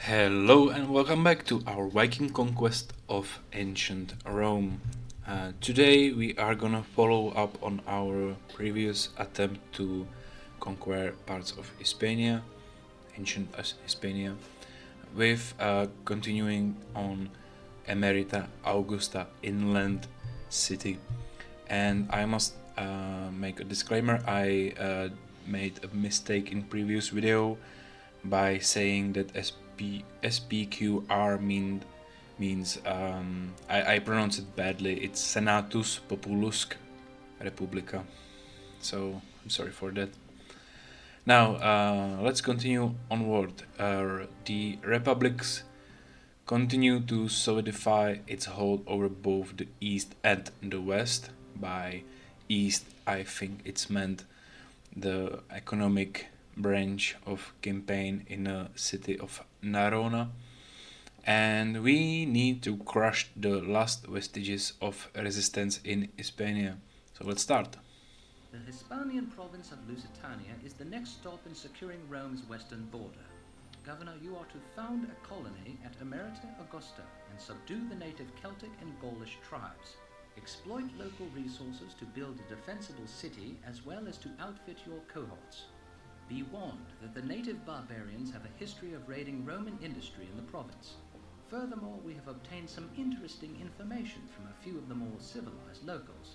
Hello and welcome back to our Viking conquest of ancient Rome. Today we are gonna follow up on our previous attempt to conquer parts of Hispania, ancient Hispania, with continuing on Emerita, Augusta, inland city. And I must make a disclaimer, I made a mistake in previous video by saying that SPQR means I pronounce it badly. It's Senatus Populusque Republica. So I'm sorry for that. Now let's continue onward. The republics continue to solidify its hold over both the east and the west. By east, I think it's meant the economic branch of campaign in the city of Narona, and we need to crush the last vestiges of resistance in Hispania. So let's start. The Hispanian province of Lusitania is the next stop in securing Rome's western border. Governor, you are to found a colony at Emerita, Augusta and subdue the native Celtic and Gaulish tribes. Exploit local resources to build a defensible city as well as to outfit your cohorts. Be warned that the native barbarians have a history of raiding Roman industry in the province. Furthermore, we have obtained some interesting information from a few of the more civilized locals.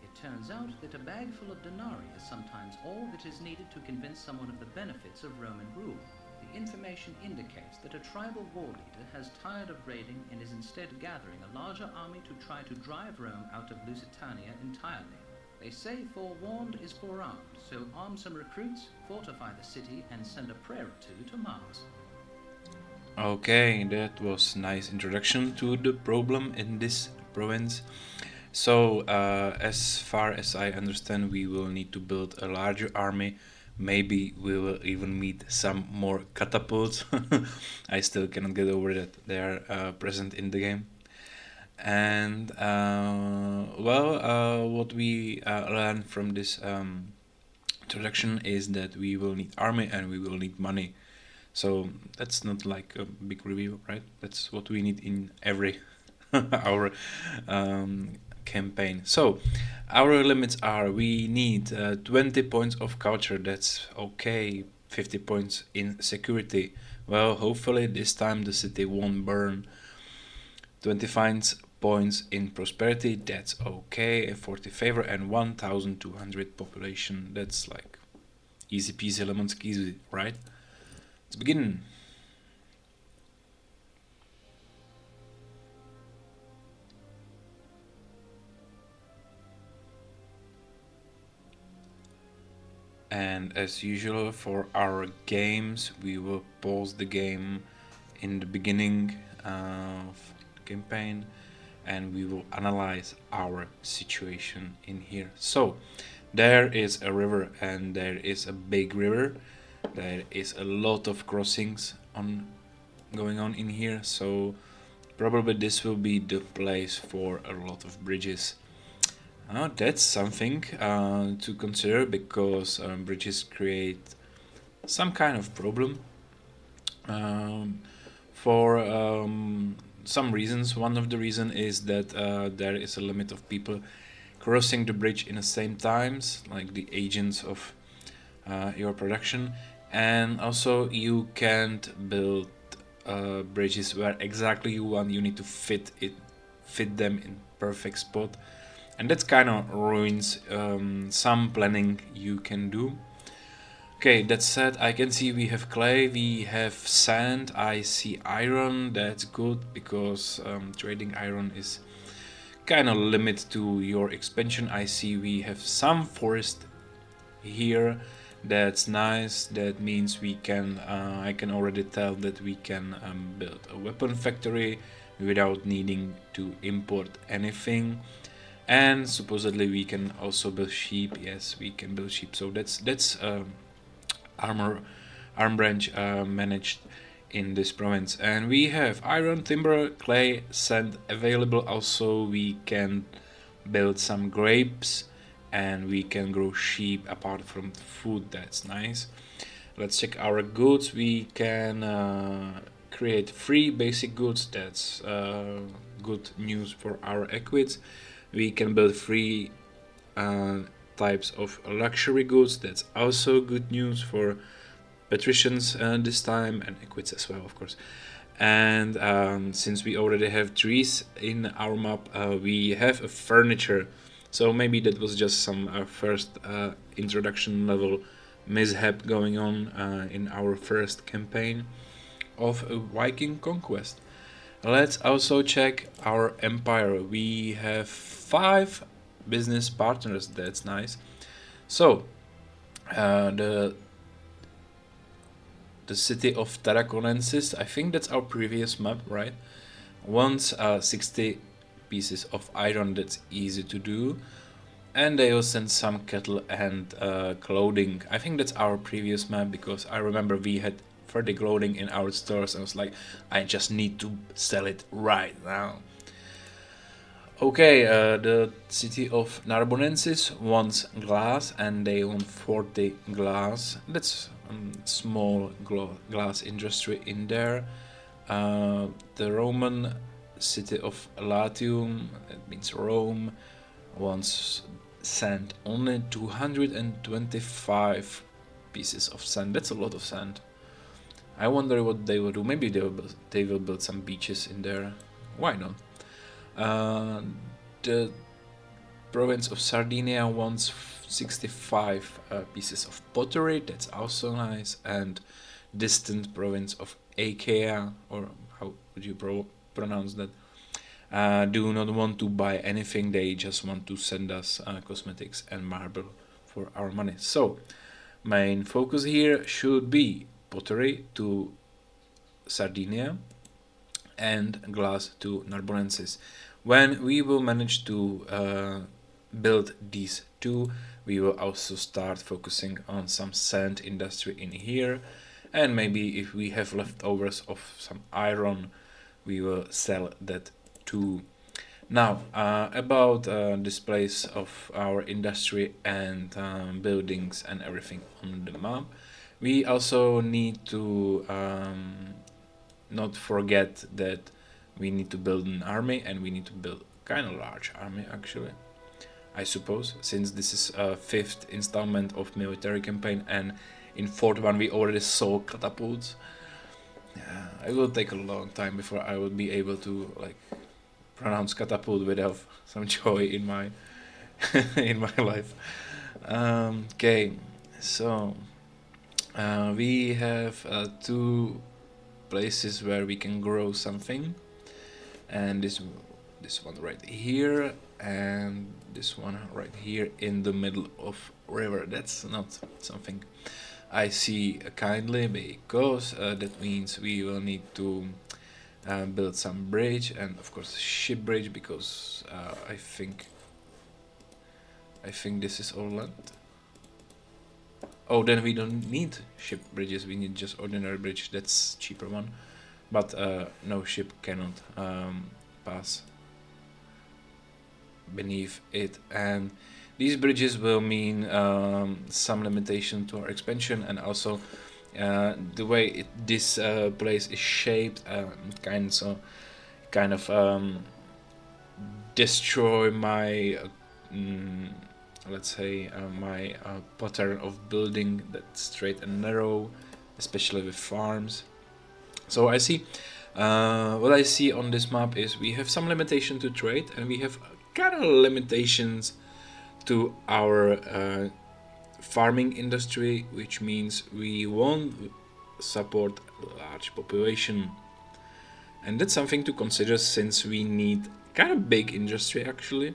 It turns out that a bag full of denarii is sometimes all that is needed to convince someone of the benefits of Roman rule. The information indicates that a tribal war leader has tired of raiding and is instead gathering a larger army to try to drive Rome out of Lusitania entirely. They say forewarned is forearmed, so arm some recruits, fortify the city, and send a prayer or two to Mars. Okay, that was nice introduction to the problem in this province. So, as far as I understand, we will need to build a larger army. Maybe we will even need some more catapults. I still cannot get over that they are present in the game. And what we learn from this introduction is that we will need army and we will need money. So that's not like a big review, right? That's what we need in every our campaign. So our limits are: we need 20 points of culture. That's okay. 50 points in security. Well, hopefully this time the city won't burn. 25 points in prosperity. That's okay. 40 favor and 1,200 population. That's like easy peasy lemon squeezy, right? Let's begin. And as usual for our games, we will pause the game in the beginning of the campaign and we will analyze our situation in here. So there is a river and there is a big river. There is a lot of crossings on going on in here, so probably this will be the place for a lot of bridges. That's something to consider because bridges create some kind of problem for some reasons. One of the reasons is that there is a limit of people crossing the bridge in the same times, like the agents of your production, and also you can't build bridges where exactly you want. You need to fit them in perfect spot, and that kind of ruins some planning you can do. Okay, that said, I can see we have clay, we have sand, I see iron. That's good because trading iron is kind of limit to your expansion. I see we have some forest here. That's nice. That means we can I can already tell that we can build a weapon factory without needing to import anything. And supposedly we can also build sheep. Yes, we can build sheep. So that's arm branch managed in this province. And we have iron, timber, clay, sand available. Also we can build some grapes and we can grow sheep apart from food. That's nice. Let's check our goods. We can create free basic goods. That's good news for our equids. We can build free types of luxury goods. That's also good news for patricians this time, and equids as well, of course. And since we already have trees in our map, we have a furniture. So maybe that was just some first introduction level mishap going on in our first campaign of a Viking conquest. Let's also check our empire. We have 5 business partners. That's nice. So the city of Tarraconensis, I think that's our previous map, right? Wants 60 pieces of iron. That's easy to do. And they will send some cattle and clothing. I think that's our previous map, because I remember we had 30 clothing in our stores and I was like, I just need to sell it right now. Okay, the city of Narbonensis wants glass and they want 40 glass. That's small glass industry in there. The Roman city of Latium, that means Rome, wants sand, only 225 pieces of sand. That's a lot of sand. I wonder what they will do. Maybe they will build some beaches in there. Why not? The province of Sardinia wants 65 pieces of pottery. That's also nice. And distant province of Achaea, or how would you pronounce that? Do not want to buy anything. They just want to send us cosmetics and marble for our money. So main focus here should be pottery to Sardinia and glass to Narbonensis. When we will manage to build these two, we will also start focusing on some sand industry in here, and maybe if we have leftovers of some iron, we will sell that too. Now, about displays of our industry and buildings and everything on the map, we also need to not forget that we need to build an army, and we need to build kind of large army actually, I suppose, since this is a 5th installment of military campaign, and in 4th one we already saw catapults. It will take a long time before I will be able to like pronounce catapult without some joy in my in my life. Okay, so we have 2 places where we can grow something, and this one right here and this one right here in the middle of river. That's not something I see kindly, because that means we will need to build some bridge, and of course ship bridge, because I think this is all land. Oh, then we don't need ship bridges, we need just ordinary bridge. That's cheaper one, but no ship cannot pass beneath it, and these bridges will mean some limitation to our expansion, and also the way this place is shaped kind of destroy my let's say my pattern of building that's straight and narrow, especially with farms. So I see what I see on this map is we have some limitation to trade, and we have kind of limitations to our farming industry, which means we won't support large population, and that's something to consider, since we need kind of big industry actually,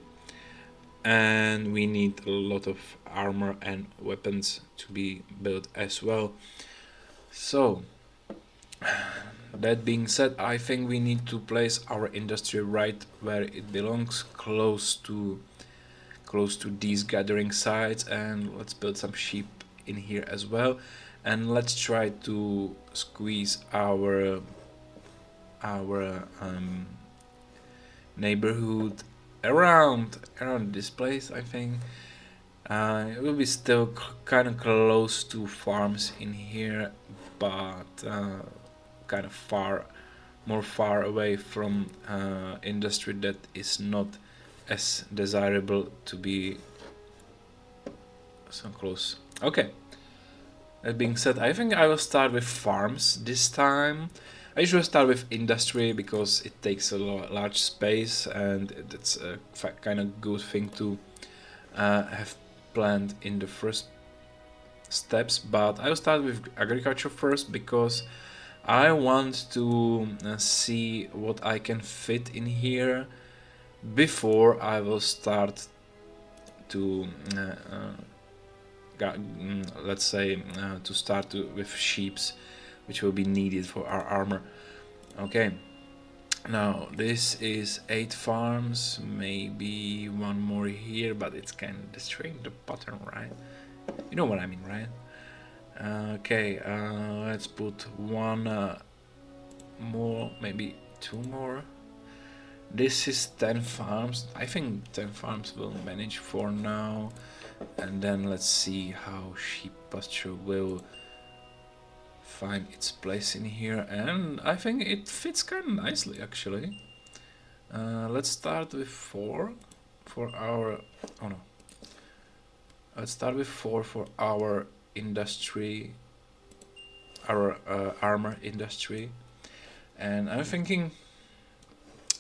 and we need a lot of armor and weapons to be built as well. So that being said, I think we need to place our industry right where it belongs, close to these gathering sites, and let's build some sheep in here as well, and let's try to squeeze our neighborhood around this place. I think it will be still kind of close to farms in here, but kind of more far away from industry that is not as desirable to be so close. Okay. That being said, I think I will start with farms this time. I usually start with industry because it takes a large space and it's a kind of good thing to have planned in the first steps. But I will start with agriculture first because I want to see what I can fit in here before I will start to let's say to start with sheeps, which will be needed for our armor. Okay, now this is 8 farms, maybe one more here, but it's kind of destroying the pattern, right? You know what I mean, right? Okay, let's put one more, maybe 2 more. This is 10 farms. I think 10 farms will manage for now. And then let's see how sheep pasture will find its place in here. And I think it fits kind of nicely, actually. Let's start with 4 for our... Oh no. Let's start with 4 for our industry, our armor industry. And I'm thinking,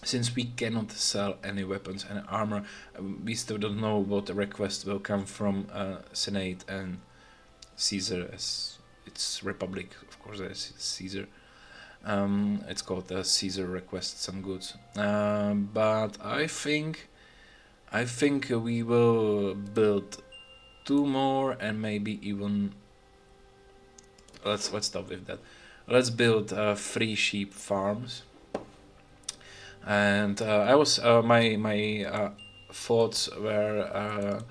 since we cannot sell any weapons and armor, we still don't know what the request will come from Senate and Caesar, as it's Republic, of course, as Caesar. It's called Caesar request some goods. But I think we will build 2 more and maybe even let's stop with that. Let's build 3 sheep farms. And I was my thoughts were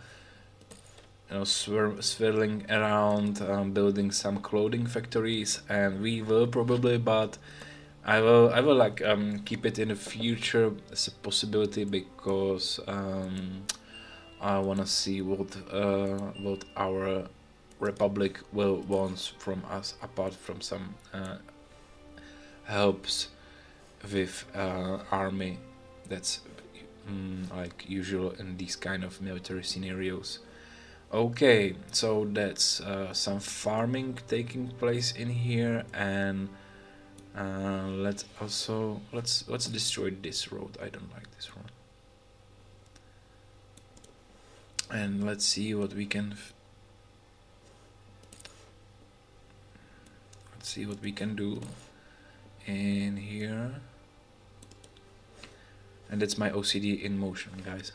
swirling around building some clothing factories, and we will probably, but I will like keep it in the future as a possibility because I wanna see what our republic will want from us apart from some helps with army. That's like usual in these kind of military scenarios. Okay, so that's some farming taking place in here, and let's destroy this road. I don't like this road. And let's see what we can do in here. And that's my OCD in motion, guys.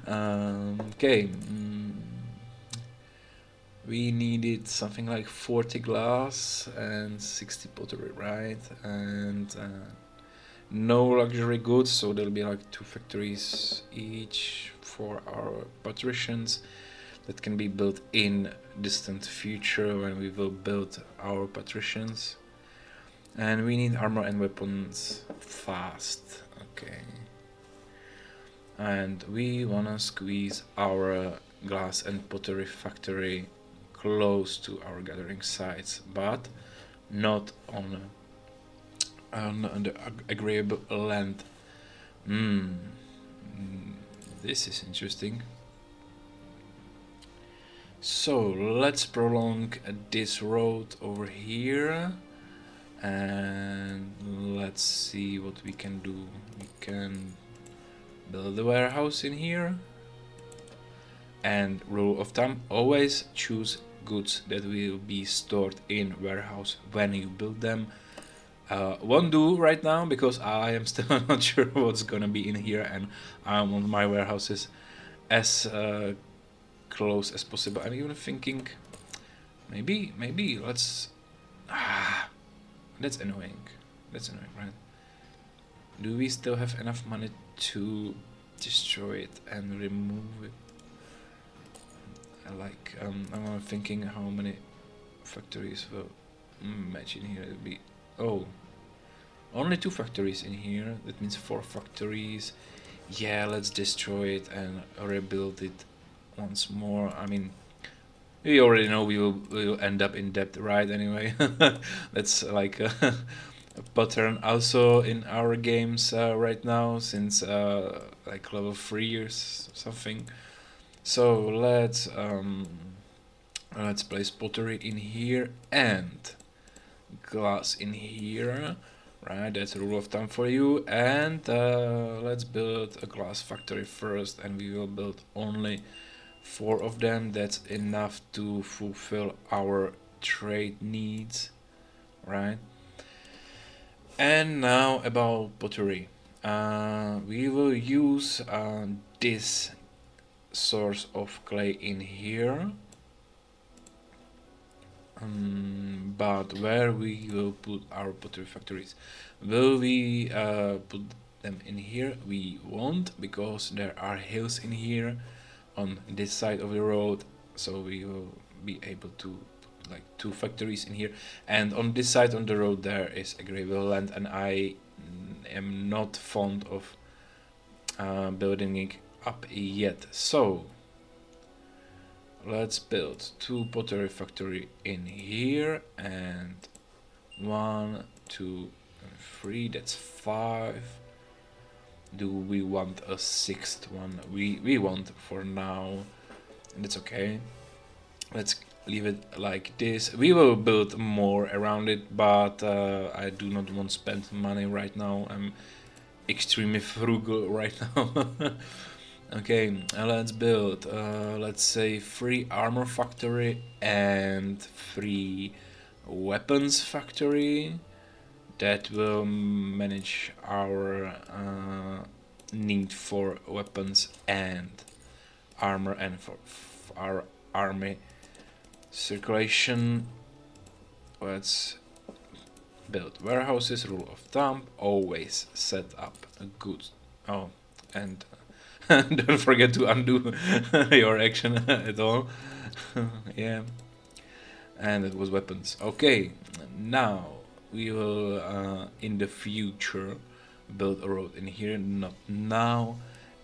Okay. We needed something like 40 glass and 60 pottery, right? And no luxury goods, so there'll be like 2 factories each for our patricians that can be built in distant future when we will build our patricians. And we need armor and weapons fast. Okay. And we wanna squeeze our glass and pottery factory close to our gathering sites, but not on the agreeable land. This is interesting. So let's prolong this road over here. And let's see what we can do. We can build a warehouse in here. And rule of thumb, always choose goods that will be stored in warehouse when you build them. Won't do right now because I am still not sure what's gonna be in here, and I want my warehouses as close as possible. I'm even thinking maybe let's that's annoying. That's annoying, right? Do we still have enough money to destroy it and remove it? I'm thinking how many factories will match in here. It'll be only 2 factories in here. That means 4 factories. Yeah, let's destroy it and rebuild it once more. I mean, We already know we will end up in debt, right? Anyway, that's like a pattern also in our games right now since like level 3 or something. So let's place pottery in here and glass in here. Right, that's a rule of thumb for you. And let's build a glass factory first, and we will build only 4 of them. That's enough to fulfill our trade needs, right? And now about pottery. We will use this source of clay in here. But where we will put our pottery factories? Will we put them in here? We won't, because there are hills in here on this side of the road, so we will be able to put like 2 factories in here. And on this side on the road there is agrable land, and I am not fond of building it up yet. So let's build 2 pottery factory in here, and 1, 2, 3. That's 5. Do we want a 6th one? We want for now, and it's okay. Let's leave it like this. We will build more around it, but I do not want to spend money right now. I'm extremely frugal right now. Okay, let's build, let's say 3 armor factory and 3 weapons factory. That will manage our need for weapons and armor, and for our army circulation. Let's build warehouses. Rule of thumb: always set up a good. Oh, and don't forget to undo your action at all. Yeah, and it was weapons. Okay, now we will in the future build a road in here, not now.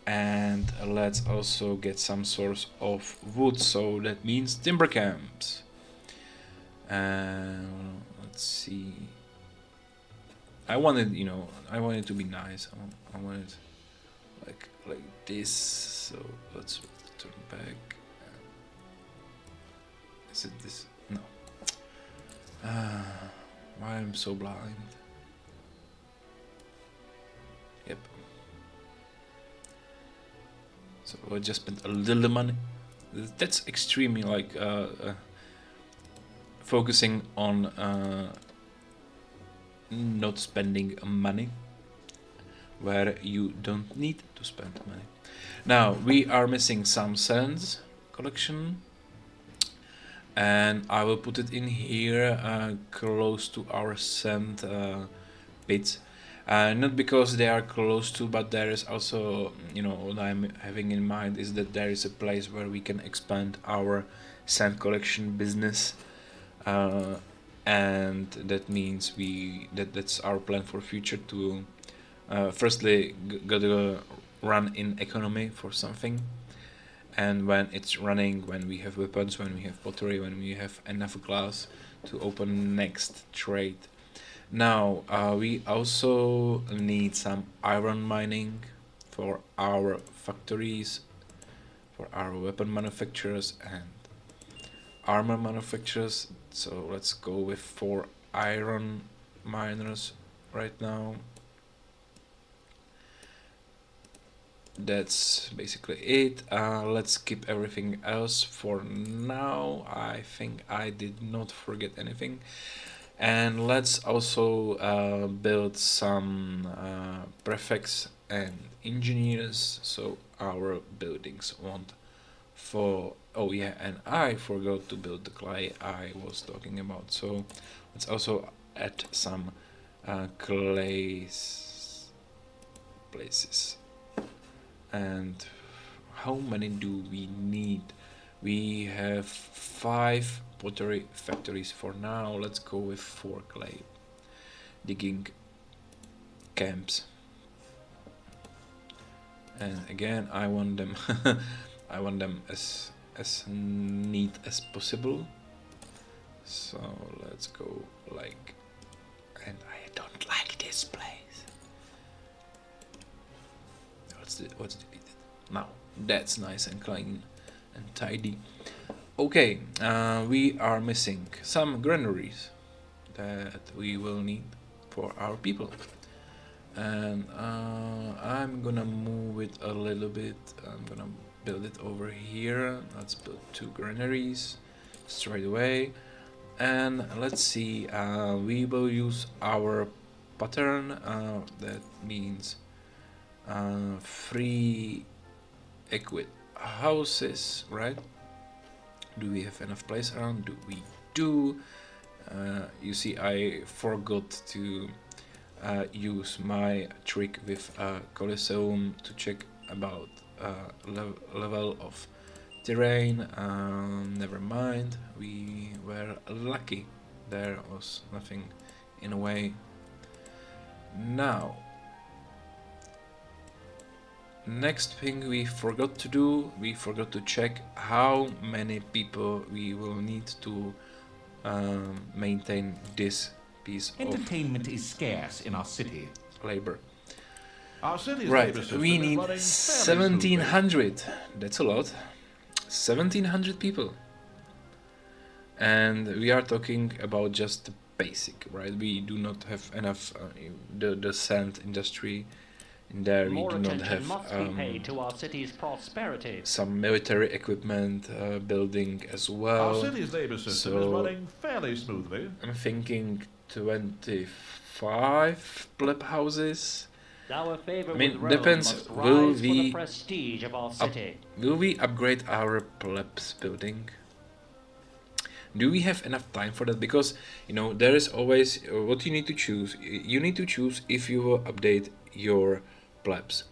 And let's also get some source of wood, so that means timber camps. Let's see. I wanted, I want it to be nice. I want it like this. So let's turn back. Is it this? No. Why I'm so blind? Yep. So I just spent a little money. That's extremely like focusing on not spending money where you don't need to spend money. Now we are missing some sands collection, and I will put it in here close to our sand pits. Not because they are close to, but there is also, what I'm having in mind is that there is a place where we can expand our sand collection business, and that means that's our plan for future to firstly gotta run in economy for something, and when it's running, when we have weapons, when we have pottery, when we have enough glass to open next trade. Now we also need some iron mining for our factories, for our weapon manufacturers and armor manufacturers. So let's go with 4 iron miners right now. That's basically it. Let's skip everything else for now. I think I did not forget anything. And let's also build some prefects and engineers, so our buildings won't fall. Oh yeah, and I forgot to build the clay I was talking about, so let's also add some clay places. And how many do we need? We have 5 pottery factories for now. Let's go with 4 clay digging camps. And again, I want them I want them as as neat as possible. So let's go like, and I don't like this place. What's deleted? Now that's nice and clean and tidy. Okay, we are missing some granaries that we will need for our people, and I'm gonna move it a little bit. I'm gonna build it over here. Let's build 2 granaries straight away, and let's see. We will use our pattern. That means 3 equip houses, right? Do we have enough place around? Do we do? You see, I forgot to use my trick with Colosseum to check about level of terrain. Never mind, we were lucky. There was nothing in a way. Now, next thing we forgot to do, we forgot to check how many people we will need to maintain this piece Entertainment is scarce in our city. of labor. Our city's Right, labor system we is need running fairly smoothly. 1700. That's a lot. 1700 people. And we are talking about just the basic, right? We do not have enough the sand industry in there. We More do not attention have must be paid to our city's prosperity. some military equipment building as well. Our city's labor system is So running fairly smoothly. I'm thinking 25 pleb houses. Our favor I mean, with Rome depends, must will rise for we the prestige of our city. Will we upgrade our plebs building? Do we have enough time for that? Because, you know, there is always what you need to choose. You need to choose if you will update your plebs,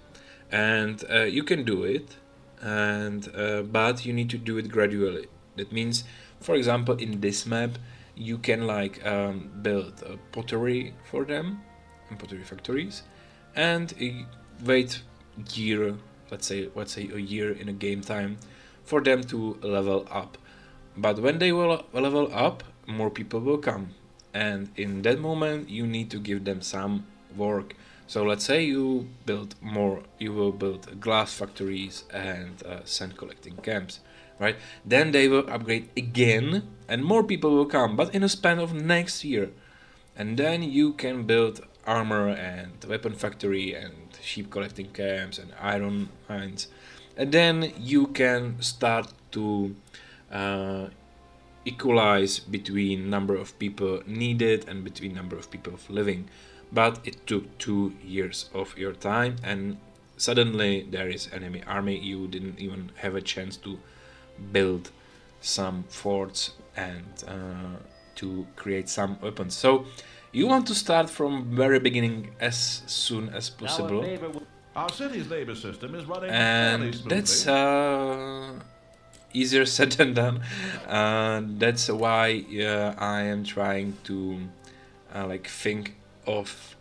and you can do it, and but you need to do it gradually. That means, for example, in this map, you can like build a pottery for them, and pottery factories, and wait year, let's say a year in a game time, for them to level up. But when they will level up, more people will come, and in that moment you need to give them some work. So let's say you will build glass factories and sand collecting camps, right? Then they will upgrade again, and more people will come, but in a span of next year. And then you can build armor and weapon factory and sheep collecting camps and iron mines, and then you can start to equalize between number of people needed and between number of people living. But it took 2 years of your time, and suddenly there is enemy army. You didn't even have a chance to build some forts and to create some weapons. So you want to start from very beginning as soon as possible. Our city's labor system is running fairly And smoothly. that's easier said than done. That's why I am trying to like think of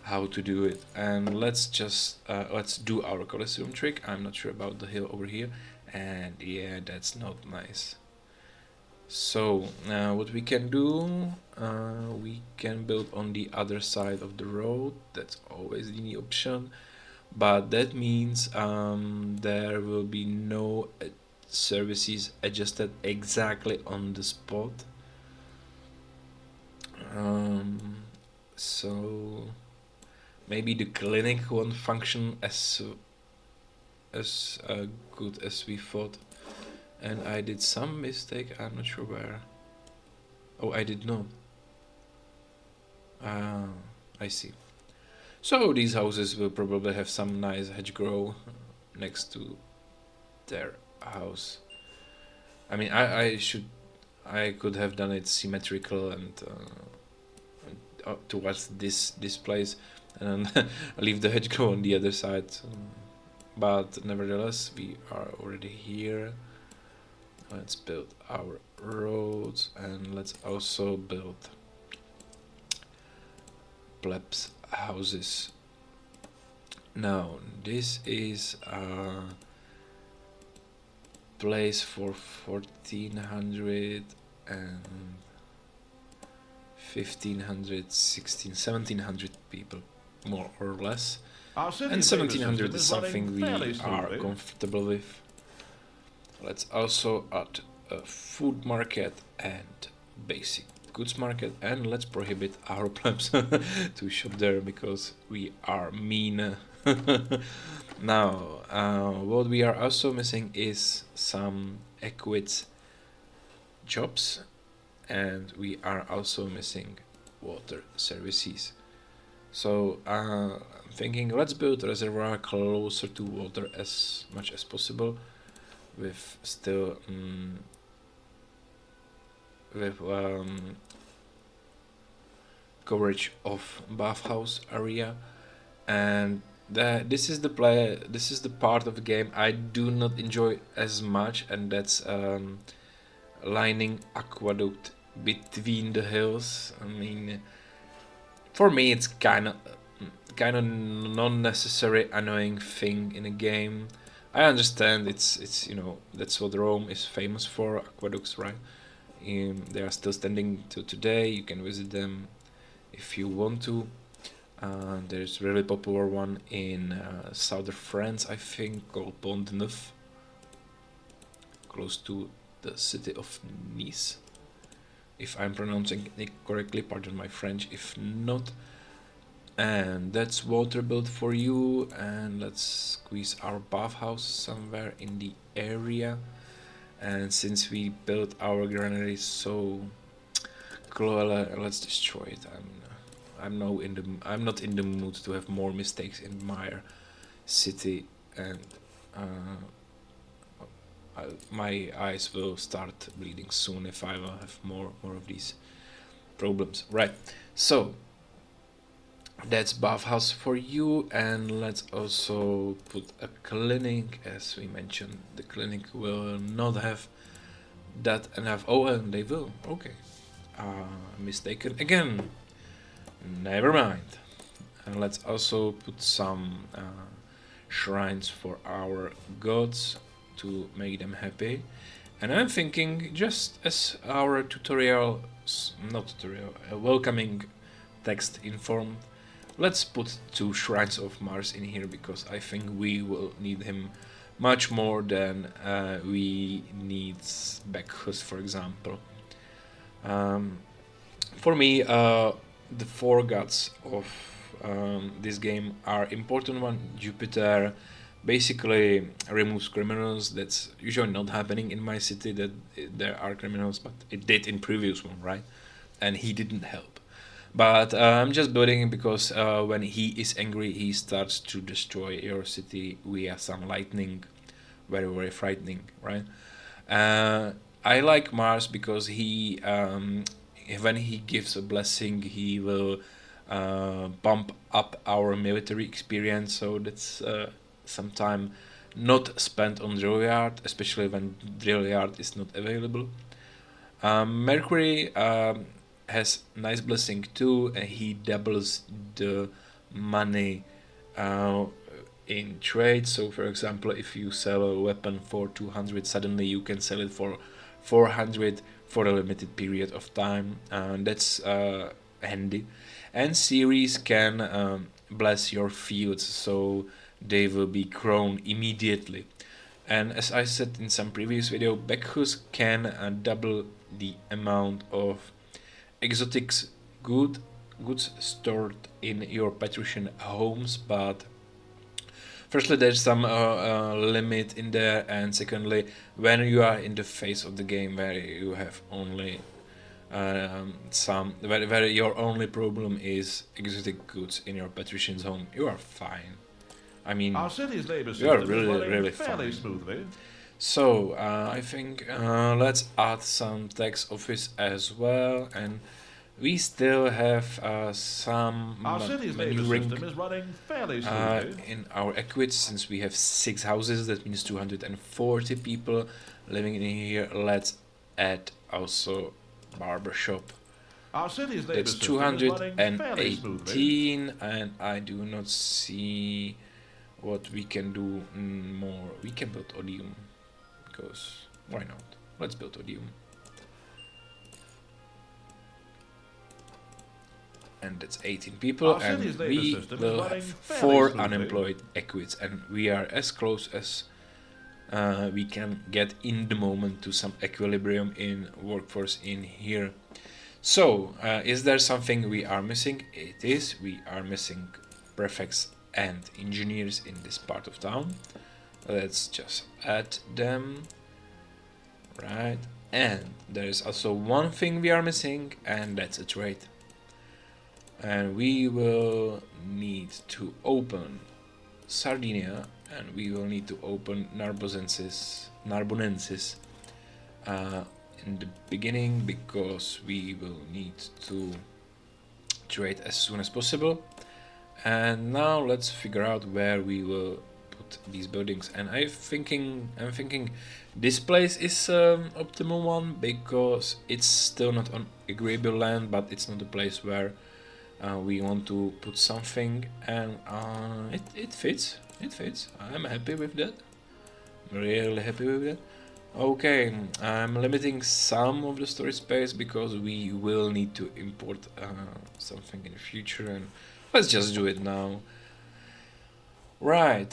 how to do it. And let's do our Colosseum trick. I'm not sure about the hill over here, and yeah, that's not nice. So what we can do, we can build on the other side of the road. That's always the option, but that means there will be no services adjusted exactly on the spot. So maybe the clinic won't function as good as we thought. And I did some mistake, I'm not sure where. Oh, I did not. I see. So these houses will probably have some nice hedgerow next to their house. I mean, I could have done it symmetrical and towards this place, and leave the hedgerow on the other side. But nevertheless, we are already here. Let's build our roads, and let's also build plebs houses. Now this is place for 1400 and 1500, 1700 people, more or less. Our city's And labor 1700 system is is something running we fairly are smoothly. comfortable with. Let's also add a food market and basic goods market, and let's prohibit our plebs to shop there because we are mean. Now, what we are also missing is some equids jobs, and we are also missing water services. So I'm thinking let's build a reservoir closer to water as much as possible, with still with coverage of bathhouse area, and this is the part of the game I do not enjoy as much, and that's lining aqueduct between the hills. I mean, for me it's kind of non-necessary annoying thing in a game. I understand it's that's what Rome is famous for, aqueducts, right? They are still standing till today. You can visit them if you want to. There's a really popular one in southern France, I think, called Pont Neuf, close to the city of Nice. If I'm pronouncing it correctly, pardon my French if not. And that's water built for you, and let's squeeze our bathhouse somewhere in the area. And since we built our granary so close, let's destroy it. I'm not in the mood to have more mistakes in my city, and my eyes will start bleeding soon if I will have more of these problems. Right. So that's bathhouse for you, and let's also put a clinic. As we mentioned, the clinic will not have that enough. Oh, and they will. Okay. Mistaken again. Never mind. And let's also put some shrines for our gods to make them happy. And I'm thinking, just as our tutorial, not tutorial, a welcoming text informed, let's put 2 shrines of Mars in here, because I think we will need him much more than we need Bacchus, for example. For me, the 4 gods of this game are important one. Jupiter basically removes criminals. That's usually not happening in my city, that there are criminals, but it did in previous one, right? And he didn't help. But I'm just building it because when he is angry, he starts to destroy your city via some lightning. Very, very frightening, right? I like Mars because he, when he gives a blessing, he will bump up our military experience. So that's some time not spent on drill yard, especially when drill yard is not available. Mercury has nice blessing too, and he doubles the money in trade. So for example, if you sell a weapon for 200, suddenly you can sell it for 400 for a limited period of time, and that's handy. And Ceres can bless your fields, so they will be grown immediately. And as I said in some previous video, Bacchus can double the amount of exotics goods stored in your patrician homes, but firstly there's some limit in there, and secondly, when you are in the phase of the game where you have only where your only problem is exotic goods in your patrician's home, you are fine. I mean, Our city's labor you are system is really, running really fairly fine. smoothly. So I think let's add some tax office as well, and we still have some Our city's labor maneuvering system is running fairly smoothly. in our equids, since we have 6 houses. That means 240 people living in here. Let's add also barber shop. Our city's labor That's system is running fairly smoothly. 218, and I do not see what we can do more. We can build odium, because why not? Let's build odium. And that's 18 people, Our and city's labour we system is will running have fairly 4 smoothly. unemployed equids, and we are as close as we can get in the moment to some equilibrium in workforce in here. So, is there something we are missing? It is. We are missing prefects and engineers in this part of town. Let's just add them. Right. And there is also one thing we are missing, and that's a trade. And we will need to open Sardinia, and we will need to open Narbonensis in the beginning, because we will need to trade as soon as possible. And now let's figure out where we will put these buildings. And I'm thinking this place is optimal one, because it's still not on agrable land, but it's not a place where we want to put something, and it fits. It fits. I'm happy with that. Really happy with that. Okay, I'm limiting some of the storage space because we will need to import something in the future, and let's just do it now. Right,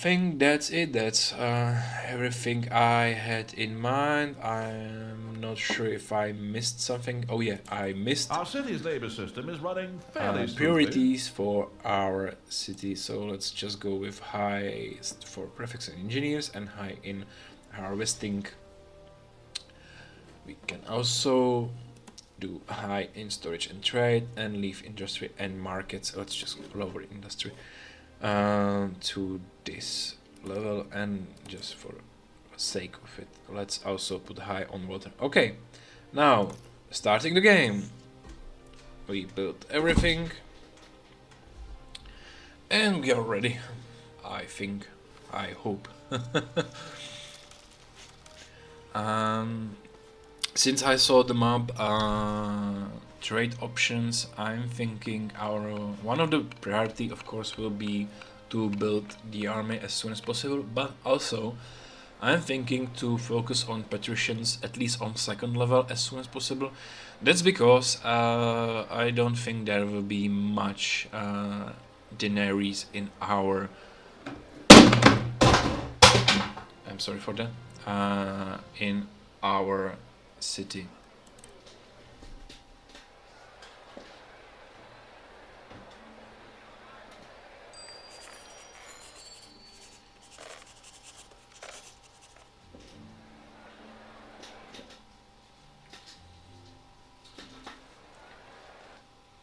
think that's it. That's everything I had in mind. I'm not sure if I missed something. Oh yeah, I missed Our city's labour system is running fairly smoothly. priorities for our city. So let's just go with high for prefects and engineers and high in harvesting. We can also do high in storage and trade, and leave industry and markets. Let's just lower industry to this level, and just for sake of it, let's also put high on water. Okay, now starting the game. We built everything, and we are ready. I think, I hope. Since I saw the map, trade options, I'm thinking our one of the priority, of course, will be to build the army as soon as possible, but also I'm thinking to focus on patricians, at least on second level, as soon as possible. That's because I don't think there will be much denaries in our... I'm sorry for that. In our city.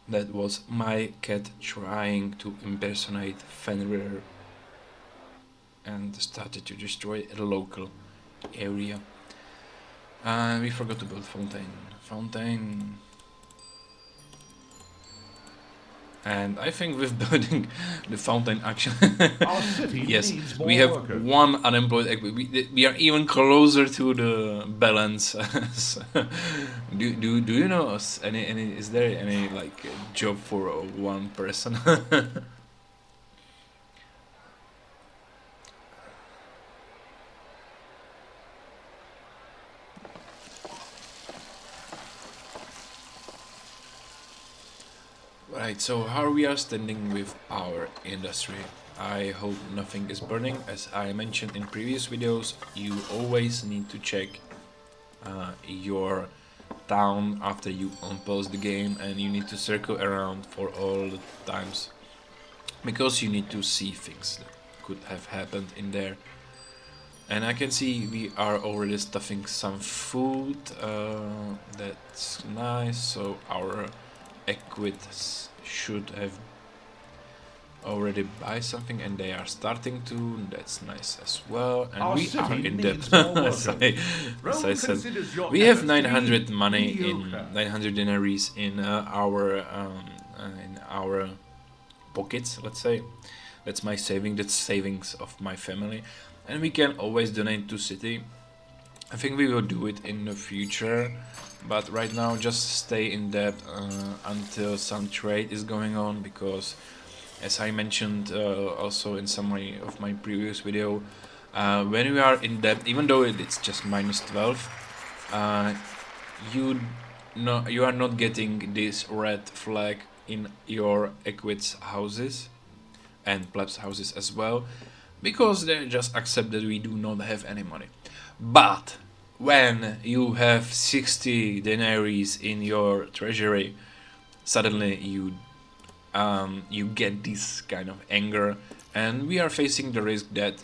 That was my cat trying to impersonate Fenrir and started to destroy a local area. We forgot to build fountain. And I think with building the fountain actually Our city yes, needs more we have workers. one unemployed. We are even closer to the balance. do you know any is there any like job for one person? Right, so how we are standing with our industry. I hope nothing is burning. As I mentioned in previous videos, you always need to check your town after you unpause the game, and you need to circle around for all the times, because you need to see things that could have happened in there. And I can see we are already stuffing some food. That's nice. So our equids should have already buy something, and they are starting to. That's nice as well. And Our we city are in needs debt. more as workers. I said, we have 900 money in 900 denaries in our pockets. Let's say that's my saving. That's savings of my family, and we can always donate to city. I think we will do it in the future, but right now just stay in debt until some trade is going on, because as I mentioned also in summary of my previous video, when we are in debt, even though it's just -12, you you are not getting this red flag in your equids houses and plebs houses as well, because they just accept that we do not have any money. But when you have 60 denaries in your treasury, suddenly you get this kind of anger, and we are facing the risk that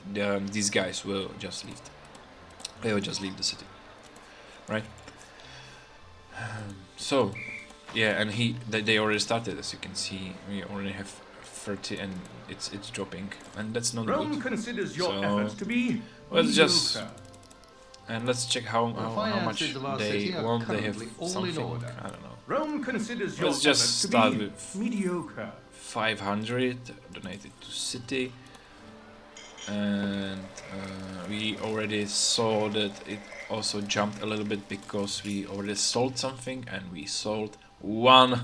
these guys will just leave. They will just leave the city, right? So, yeah, and they already started, as you can see. We already have 30, and it's dropping, and that's not Rome good. considers your So, efforts to be let's just mediocre. and let's check how much finances of our they city are want. They have currently all in something. order. I don't know. Rome considers your Let's just efforts to start be with mediocre. 500 donated to city, and we already saw that it also jumped a little bit because we already sold something, and we sold one.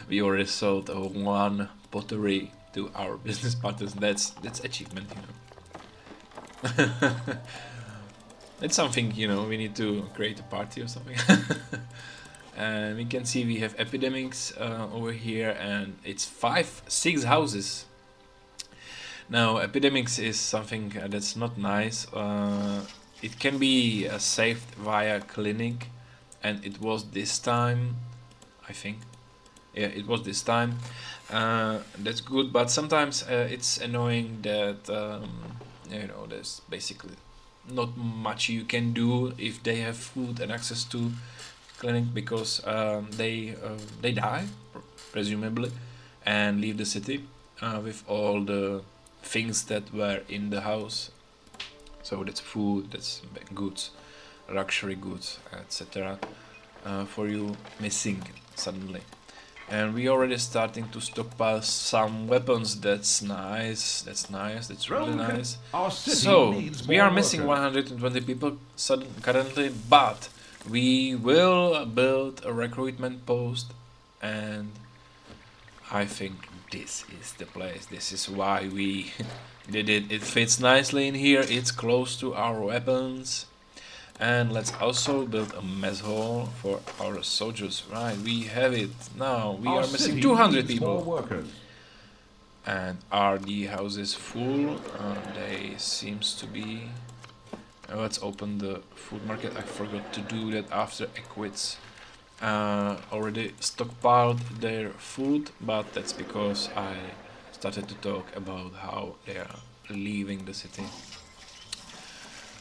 We already sold one pottery to our business partners. That's achievement, you know. It's something, you know, we need to create a party or something. And we can see we have epidemics over here, and it's 6 houses. Now, epidemics is something that's not nice. It can be saved via clinic, and it was this time, I think. Yeah, it was this time. That's good, but sometimes it's annoying that you know, there's basically not much you can do if they have food and access to clinic, because they die presumably and leave the city with all the things that were in the house. So that's food, that's goods, luxury goods, etc. For you missing suddenly. And we already starting to stockpile some weapons. That's nice. That's nice. That's really nice. Our city So needs we more are missing workers. 120 people currently, but we will build a recruitment post, and I think this is the place. This is why we did it. It fits nicely in here. It's close to our weapons. And let's also build a mess hall for our soldiers. Right, we have it. Now we Our are missing city 200 needs more people. workers. And are the houses full? They seems to be. Let's open the food market. I forgot to do that after Equids already stockpiled their food, but that's because I started to talk about how they are leaving the city.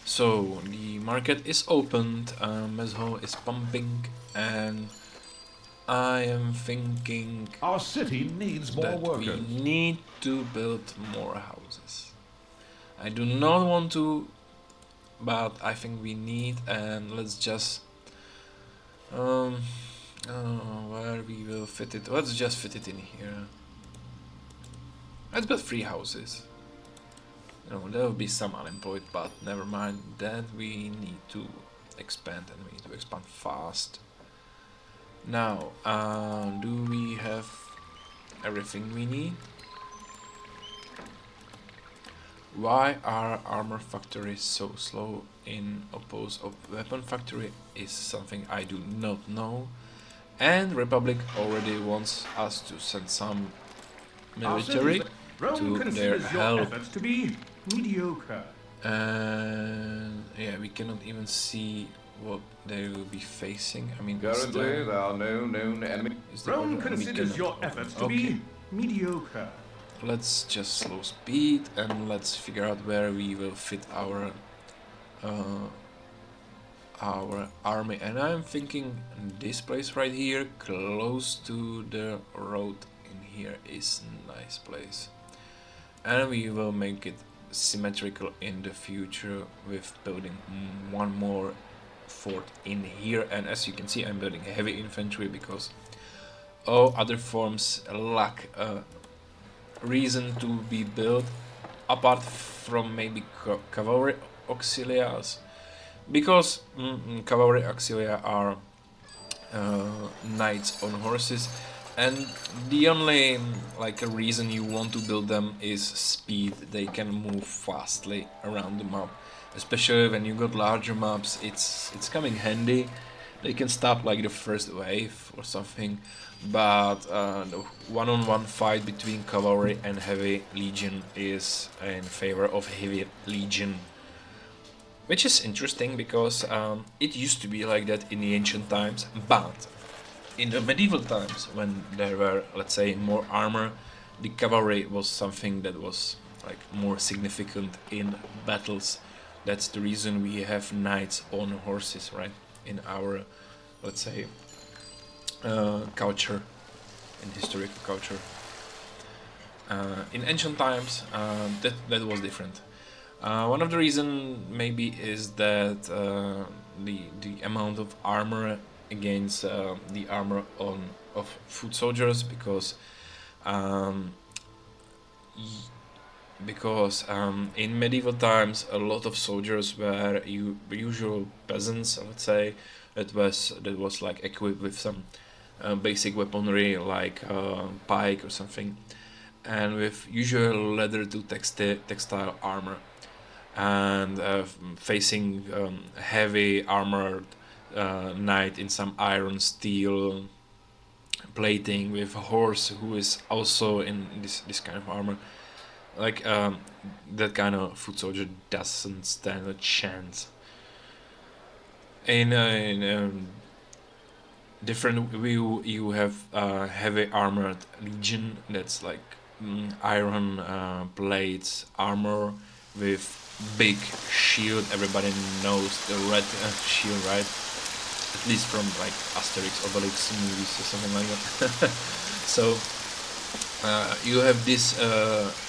So the market is opened, mess hall is pumping, and I am thinking Our city needs more that workers. we need to build more houses. I do not want to, but I think we need, and let's just where we will fit it. Let's just fit it in here. Let's build 3 houses. You know, there will be some unemployed, but never mind. That we need to expand, and we need to expand fast. Now, do we have everything we need? Why are armor factories so slow in oppose of weapon factory is something I do not know. And Republic already wants us to send some Our military city- Rome to their considers your help. efforts to be mediocre. And yeah, we cannot even see what they will be facing. I mean, Currently, there are no known enemies. Rome we considers cannot your open. efforts to Okay. be mediocre. Let's just slow speed, and let's figure out where we will fit our army. And I'm thinking this place right here, close to the road in here, is a nice place. And we will make it symmetrical in the future with building one more fort in here. And as you can see, I'm building heavy infantry because all other forms lack a reason to be built, apart from maybe cavalry auxiliaries, because cavalry auxilia are knights on horses, And the only like a reason you want to build them is speed. They can move fastly around the map, especially when you got larger maps. It's coming handy. They can stop like the first wave or something, but the one-on-one fight between cavalry and heavy legion is in favor of heavy legion, which is interesting because it used to be like that in the ancient times, but in the medieval times, when there were, let's say, more armor, the cavalry was something that was like more significant in battles. That's the reason we have knights on horses, right? In our, let's say, culture, in historical culture. In ancient times, that was different. One of the reason maybe is that the amount of armor against the armor of foot soldiers, because um, in medieval times a lot of soldiers were usual peasants, I would say, that was like equipped with some basic weaponry like pike or something, and with usual leather to textile armor, and facing heavy armored knight in some iron steel plating with a horse who is also in this kind of armor, like that kind of foot soldier doesn't stand a chance. In different view, you have heavy armored legion, that's like iron plates armor with big shield. Everybody knows the red shield, right? At least from like Asterix, Obelix movies or something like that. So you have this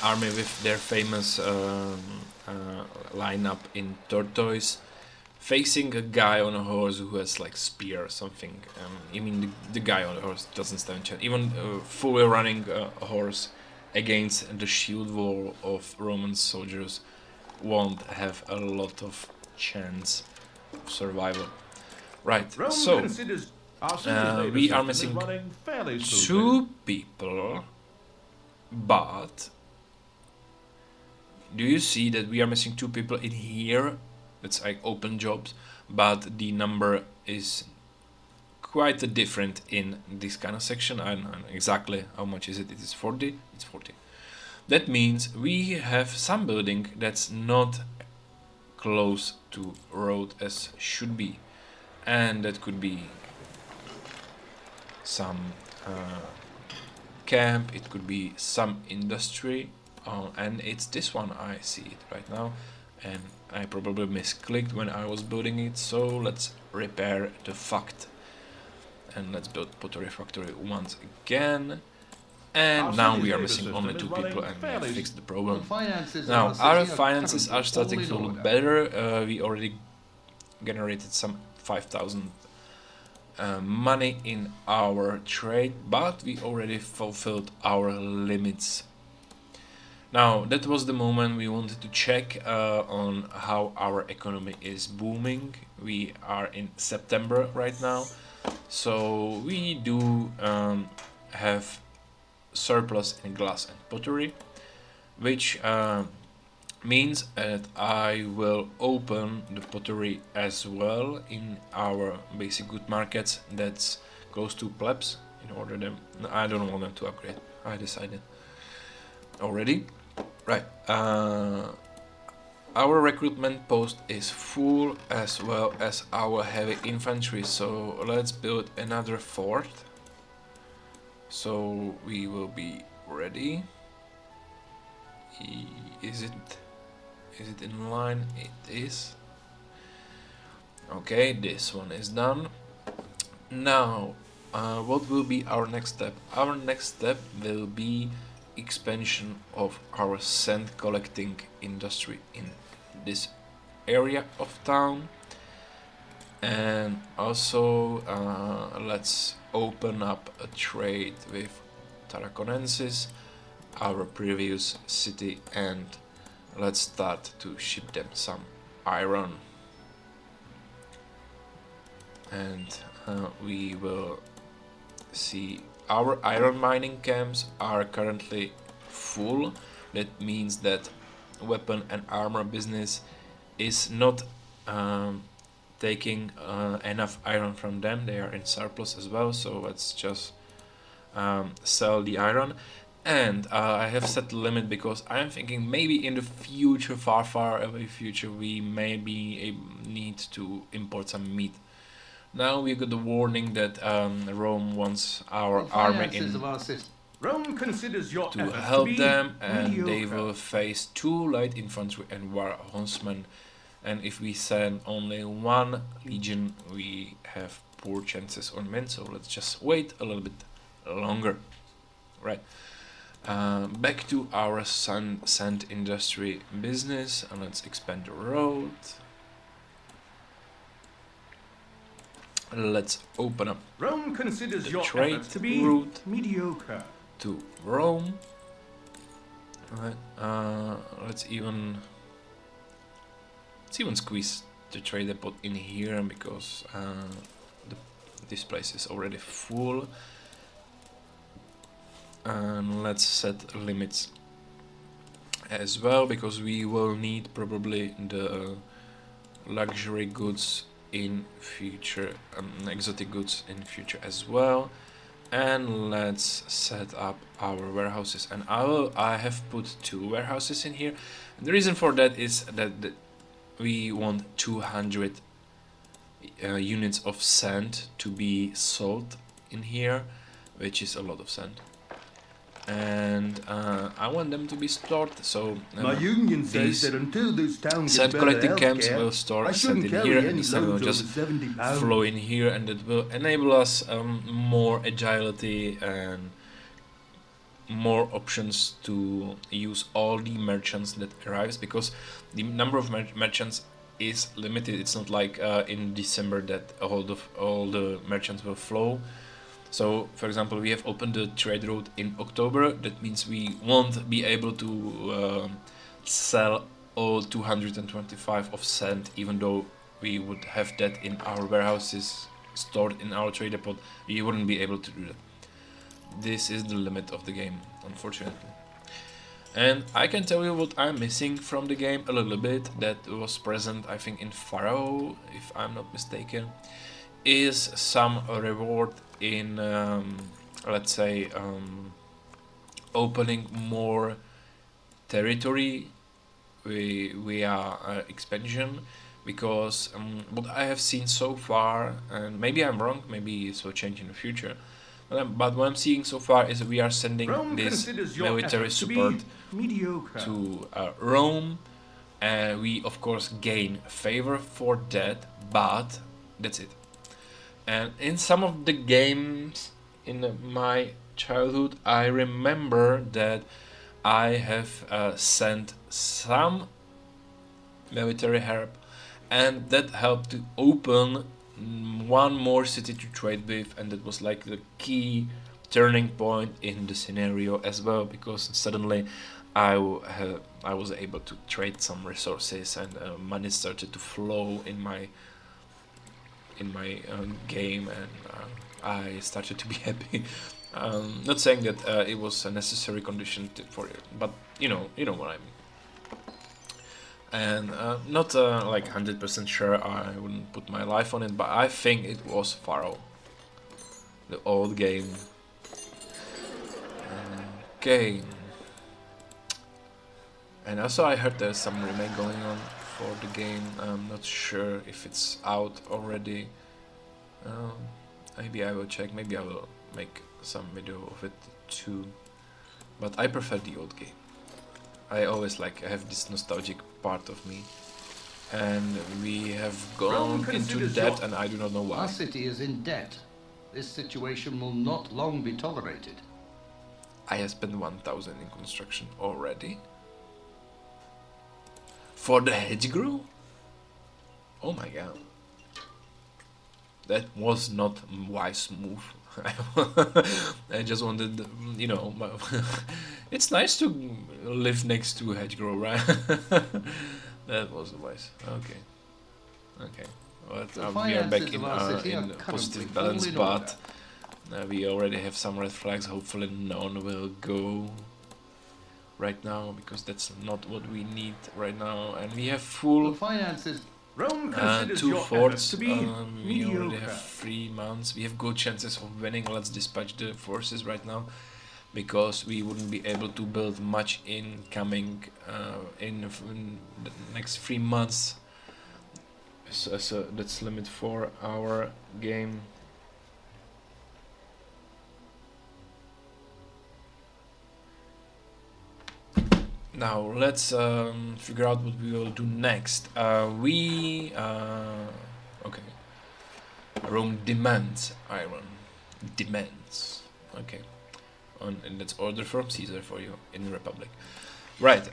army with their famous lineup in tortoise, facing a guy on a horse who has like spear or something. I mean, the guy on the horse doesn't stand a chance. Even fully running a horse against the shield wall of Roman soldiers won't have a lot of chance of survival. Right, Rome so considers our city's we labor are system is missing running fairly smoothly. 2 people, but do you see that we are missing 2 people in here? That's like open jobs, but the number is quite different in this kind of section. I don't know exactly how much is it. It is 40. It's 40. That means we have some building that's not close to road as should be, and that could be some camp, it could be some industry, and it's this one. I see it right now, and I probably misclicked when I was building it, so let's repair the fact and let's build pottery factory once again. And Our now city's we are labor missing system only is 2 running people, and we have fairly fixed the problem. Finances Now of the our city finances are currently starting all to in look order. better. We already generated some 5,000 money in our trade, but we already fulfilled our limits. Now that was the moment we wanted to check on how our economy is booming. We are in September right now, so we do have surplus in glass and pottery, which means that I will open the pottery as well in our basic good markets that's close to plebs, in order them. I don't want them to upgrade. I decided already. Right. Our recruitment post is full, as well as our heavy infantry, so let's build another fort. So we will be ready. Is it in line? It is. Okay, this one is done. Now, what will be our next step? Our next step will be expansion of our sand collecting industry in this area of town, and also let's open up a trade with Tarraconensis, our previous city, and let's start to ship them some iron, and we will see our iron mining camps are currently full. That means that weapon and armor business is not taking enough iron from them. They are in surplus as well, so let's just sell the iron. And I have set the limit because I'm thinking maybe in the future, far away future, we maybe need to import some meat. Now we got the warning that Rome wants our army in Rome considers your to efforts help be them, and mediocre. they will face 2 light infantry and war horsemen. And if we send only 1 legion, we have poor chances on men. So let's just wait a little bit longer. Right. Back to our sand industry business, and let's expand the road. Let's open up Rome considers the your trade efforts to be route mediocre. to Rome. Right. Let's even squeeze the trade depot in here because this place is already full. And let's set limits as well, because we will need probably the luxury goods in future, exotic goods in future as well. And let's set up our warehouses, and I have put 2 warehouses in here. And the reason for that is that we want 200 units of sand to be sold in here, which is a lot of sand. And I want them to be stored, so My union says these that until this town gets sand better collecting camps healthcare, will store I sand shouldn't in carry here, any and the sand will loads just over 70 pounds. flow in here, and that will enable us more agility and more options to use all the merchants that arrives, because the number of merchants is limited. It's not like in December that all the merchants will flow. So, for example, we have opened the trade route in October. That means we won't be able to sell all 225 of sand, even though we would have that in our warehouses stored in our trade depot. We wouldn't be able to do that. This is the limit of the game, unfortunately. And I can tell you what I'm missing from the game a little bit, that was present, I think, in Pharaoh, if I'm not mistaken, is some reward in, let's say, opening more territory via expansion, because what I have seen so far, and maybe I'm wrong, maybe it will change in the future, but what I'm seeing so far is we are sending Rome this considers your military efforts to be support mediocre. to Rome, and we of course gain favor for that, but that's it. And in some of the games in my childhood, I remember that I have sent some military help, and that helped to open one more city to trade with, and that was like the key turning point in the scenario as well, because suddenly I was able to trade some resources, and money started to flow in my game, and I started to be happy. Not saying that it was a necessary condition for it, but you know what I mean. And not like 100% sure, I wouldn't put my life on it, but I think it was Pharaoh, the old game. Okay. And also I heard there's some remake going on for the game. I'm not sure if it's out already. Maybe I will check, maybe I will make some video of it too. But I prefer the old game. I always have this nostalgic part of me. And we have gone into debt, and I do not know why. Our city is in debt. This situation will not long be tolerated. I have spent 1,000 in construction already. For the hedgerow? Oh my god. That was not a wise move. I just wanted, you know, it's nice to live next to a hedgerow, right? That was wise. Okay. Well, The we are back finances of our city are in currently positive all balance, in but order. We already have some red flags. Hopefully none will go right now, because that's not what we need right now. And we have The full finances. Rome considers 2 your forts. efforts to be We already have mediocre. 3 months. We have good chances of winning. Let's dispatch the forces right now, because we wouldn't be able to build much in coming in the next 3 months. So that's limit for our game. Now let's figure out what we will do next. Okay. Rome demands iron. Demands. Okay. And that's order from Caesar for you in the Republic. Right.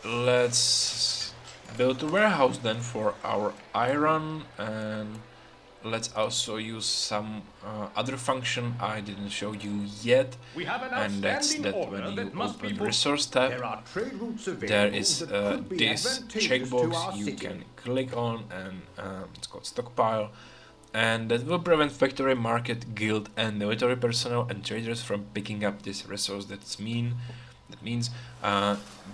Let's build a warehouse then for our iron, and let's also use some other function I didn't show you yet, We have an and that's outstanding that order when you that must be open fulfilled. resource tab, There are trade routes available there is that could be this advantageous to checkbox our you city. can click on, and it's called stockpile, and that will prevent factory, market, guild, and military personnel and traders from picking up this resource. That means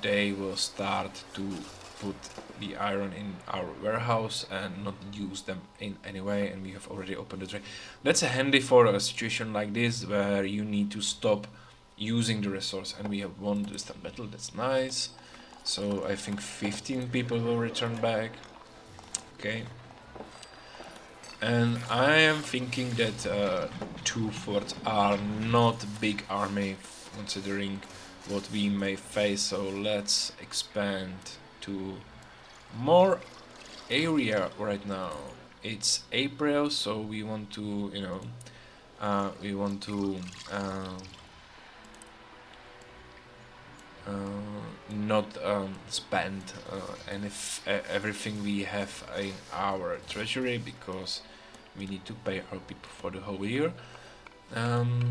they will start to put the iron in our warehouse and not use them in any way, and we have already opened the trade. That's handy for a situation like this where you need to stop using the resource, and we have won this battle. That's nice. So I think 15 people will return back. Okay. And I am thinking that 2 forts are not big army considering what we may face, so let's expand to more area right now. It's April, so we want to, not spend everything we have in our treasury, because we need to pay our people for the whole year.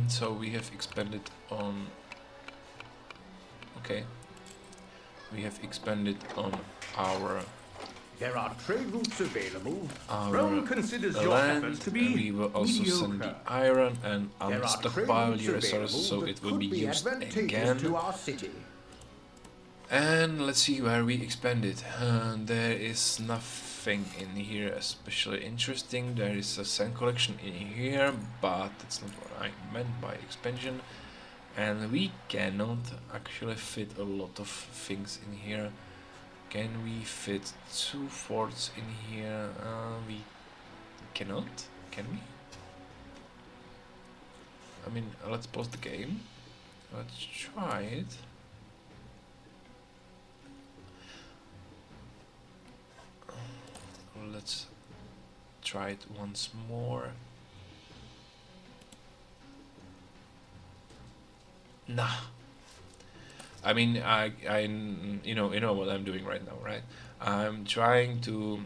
So we have expanded on. Okay. We have expanded on our There are trade routes available. our Rome considers your land, efforts to and be we will also send the mediocre. iron and There are stockpile trade the routes resource, so available it that will be could be used advantageous again. to our city. And let's see where we expanded. There is nothing in here especially interesting. There is a sand collection in here, but that's not what I meant by expansion. And we cannot actually fit a lot of things in here. Can we fit 2 forts in here? We cannot. Can we? I mean, let's pause the game. Let's try it. Let's try it once more. Nah. I mean, you know what I'm doing right now, right? I'm trying to.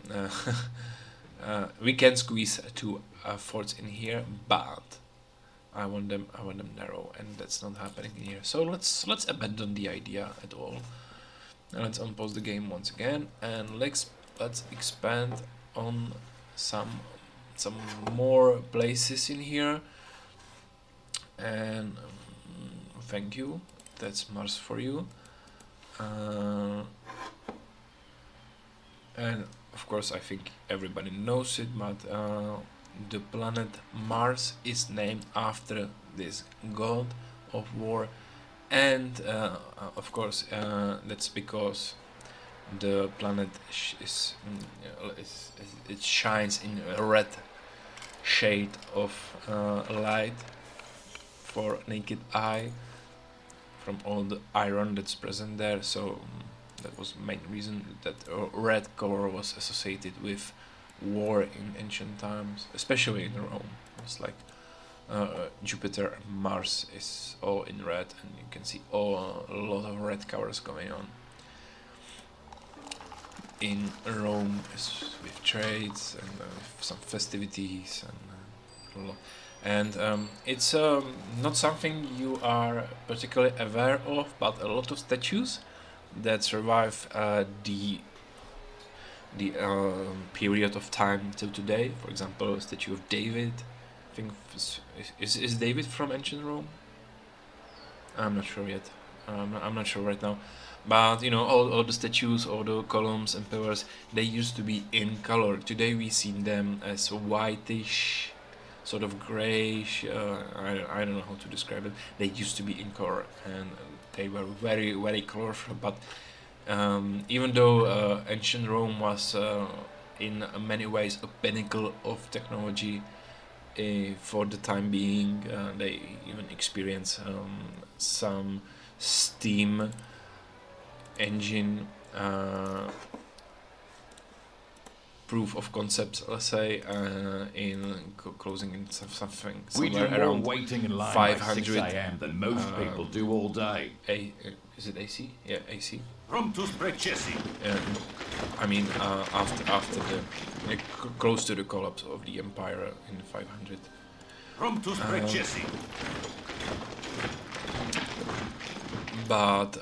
We can squeeze 2 forts in here, but I want them narrow, and that's not happening in here. So let's abandon the idea at all. And let's unpause the game once again, and let's expand on some more places in here. And thank you. That's Mars for you. And of course, I think everybody knows it, but the planet Mars is named after this god of war, and of course, that's because the planet it shines in a red shade of light for naked eye from all the iron that's present there. So that was the main reason that red color was associated with war in ancient times, especially in Rome. It's like Jupiter and Mars is all in red, and you can see a lot of red colors going on in Rome with trades and with some festivities and a lot. And it's not something you are particularly aware of, but a lot of statues that survive the period of time till today. For example, a statue of David think is David from ancient Rome? I'm not sure yet. I'm not sure right now. But you know, all the statues, all the columns and pillars, they used to be in color. Today we see them as whitish, sort of grayish. I don't know how to describe it. They used to be in color and they were very, very colorful. But even though ancient Rome was in many ways a pinnacle of technology, for the time being, they even experience some steam engine proof of concept, let's say, in closing in something We do somewhere more around waiting in line by 6 500 a.m. than most people do all day. is it AC? Yeah, AC. Promptus precesi. I mean, after the close to the collapse of the empire in 500. Promptus precesi. But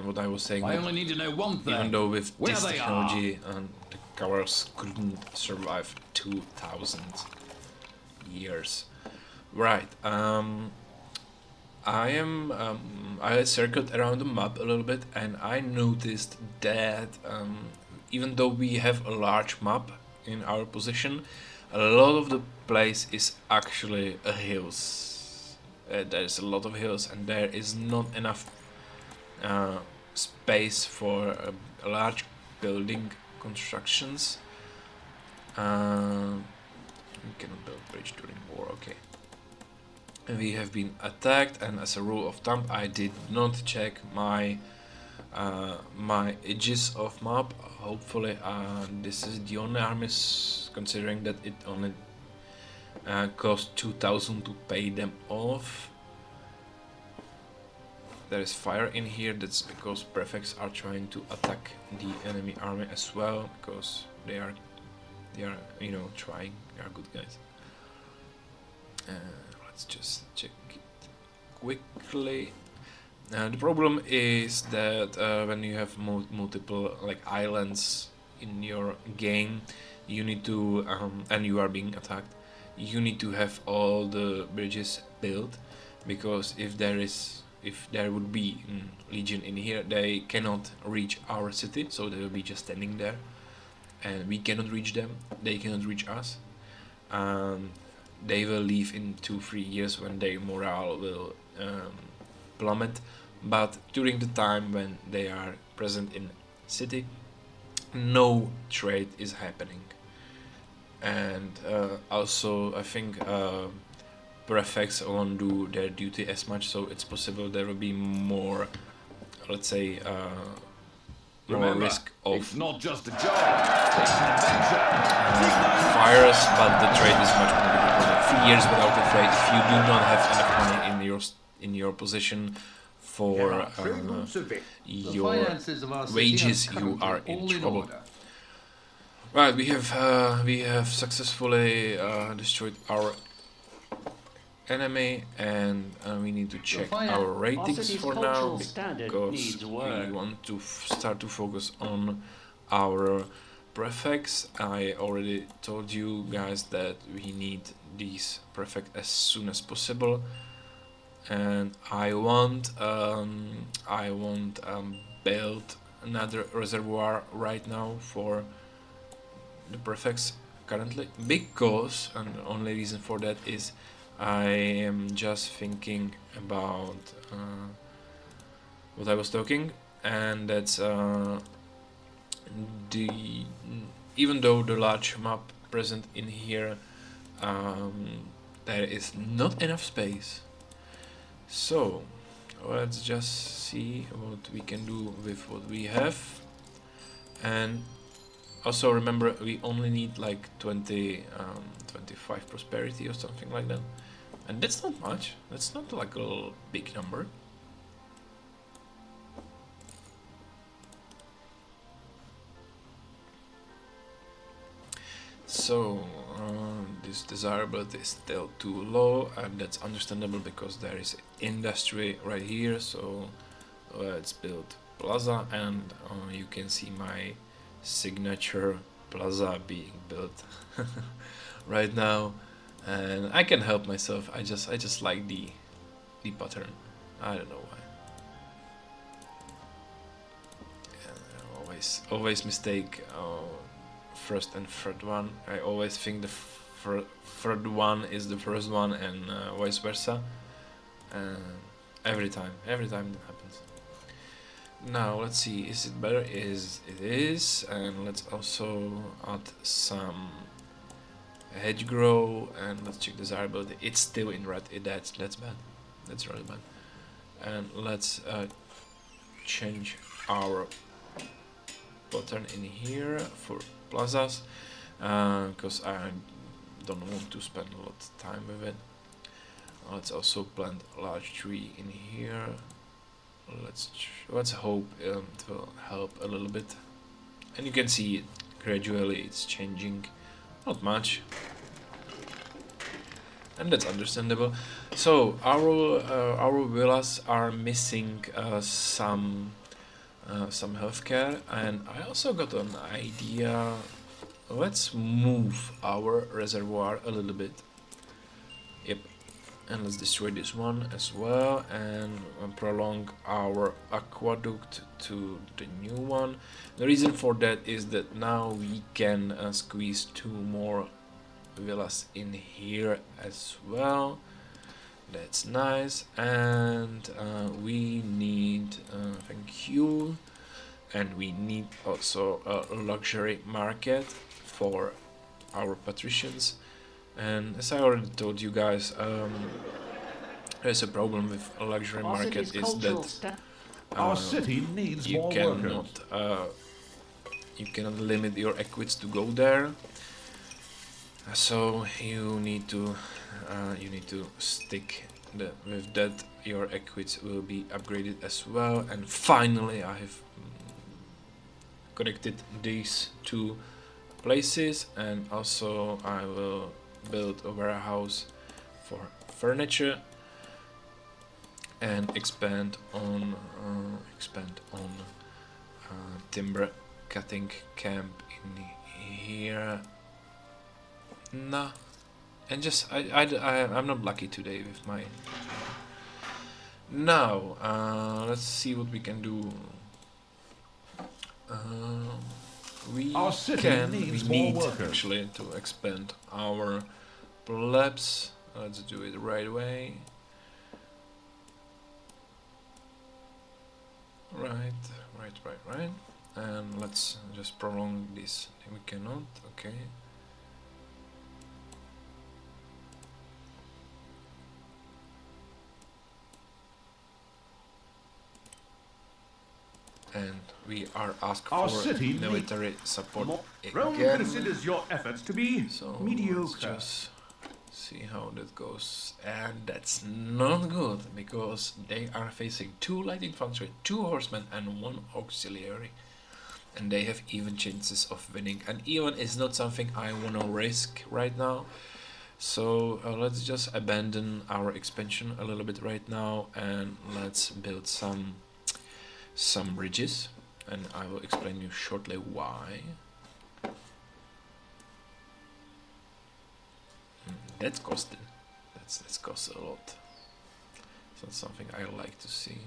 what I was saying, I that only need to know one thing. even though with Where this they technology, the covers couldn't survive 2,000 years. Right. I circled around the map a little bit, and I noticed that even though we have a large map in our position, a lot of the place is actually a hills. There's a lot of hills, and there is not enough space for a large building constructions. We cannot build bridge during war. Okay. We have been attacked, and as a rule of thumb, I did not check my my edges of map. Hopefully, this is the only armies, considering that it only cost 2,000 to pay them off. There is fire in here. That's because prefects are trying to attack the enemy army as well, because they are you know, trying. They are good guys. Let's just check it quickly. The problem is that when you have multiple like islands in your game, you need to and you are being attacked, you need to have all the bridges built, because if there would be legion in here, they cannot reach our city, so they will be just standing there, and we cannot reach them. They cannot reach us. They will leave in 2-3 years when their morale will plummet, but during the time when they are present in city, no trade is happening. And also I think prefects won't do their duty as much, so it's possible there will be more, let's say, more Remember, risk of it's not just a job, it's an adventure. fires, but the trade is much more difficult. 3 years without a trade, if you do not have enough money in your position for There are trade routes available. your finances of our city wages, are you are in all in trouble. order. Right, we have successfully destroyed our enemy, and we need to check our ratings city's for now, cultural standard because needs we work. want to start to focus on our prefects. I already told you guys that we need these prefects as soon as possible, and I won't build another reservoir right now for the prefects currently, because, and the only reason for that is I am just thinking about what I was talking, and that's even though the large map present in here, there is not enough space. So let's just see what we can do with what we have. And also remember, we only need like 25 prosperity or something like that, and that's not much. That's not like a big number. So this desirability is still too low, and that's understandable because there is industry right here. So let's build plaza, and you can see my signature plaza being built right now. and I can help myself. I just like the pattern. I don't know why. Always mistake first and third one. I always think the third one is the first one, and vice versa. Every time that happens. Now let's see, is it better? It is, and let's also add some hedgerow, and let's check desirability. It's still in red. That's bad. That's really bad. And let's change our pattern in here for plazas, because I don't want to spend a lot of time with it. Let's also plant a large tree in here. Let's hope it will help a little bit. And you can see gradually it's changing, not much, and that's understandable. So our villas are missing some healthcare, and I also got an idea. Let's move our reservoir a little bit. Yep. And let's destroy this one as well, and prolong our aqueduct to the new one. The reason for that is that now we can squeeze 2 more villas in here as well. That's nice. And we need thank you, and we need also a luxury market for our patricians. And as I already told you guys, there's a problem with a luxury Our market, city's is cultural that Our city needs you more workers. cannot limit your equids to go there. So you need to stick with that. Your equids will be upgraded as well. And finally, I have connected these 2 places, and also I will build a warehouse for furniture and expand on timber cutting camp in here. Nah, and just I'm not lucky today with my. Now let's see what we can do. Our city needs more need workers. actually to expand our plebs. Let's do it right away. Right. And let's just prolong this. We cannot. Okay. And we are asked Our for city military support Rome again. considers your efforts to be So mediocre. let's just see how that goes. And that's not good, because they are facing 2 light infantry, 2 horsemen, and 1 auxiliary. And they have even chances of winning. And even is not something I wanna risk right now. So let's just abandon our expansion a little bit right now, and let's build some bridges, and I will explain you shortly why. That's costed. That's cost a lot. So that's something I like to see.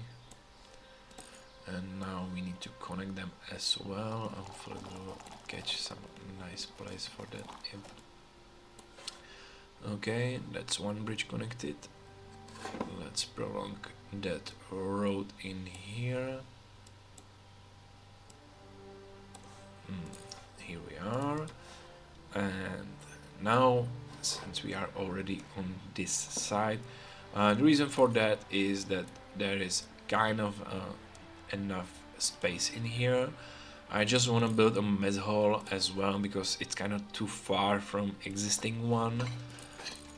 And now we need to connect them as well. Hopefully we'll catch some nice place for that. Yep. Okay, that's 1 bridge connected. Let's prolong that road in here. Here we are. And now, since we are already on this side, the reason for that is that there is kind of enough space in here. I just want to build a mess hall as well, because it's kind of too far from existing one,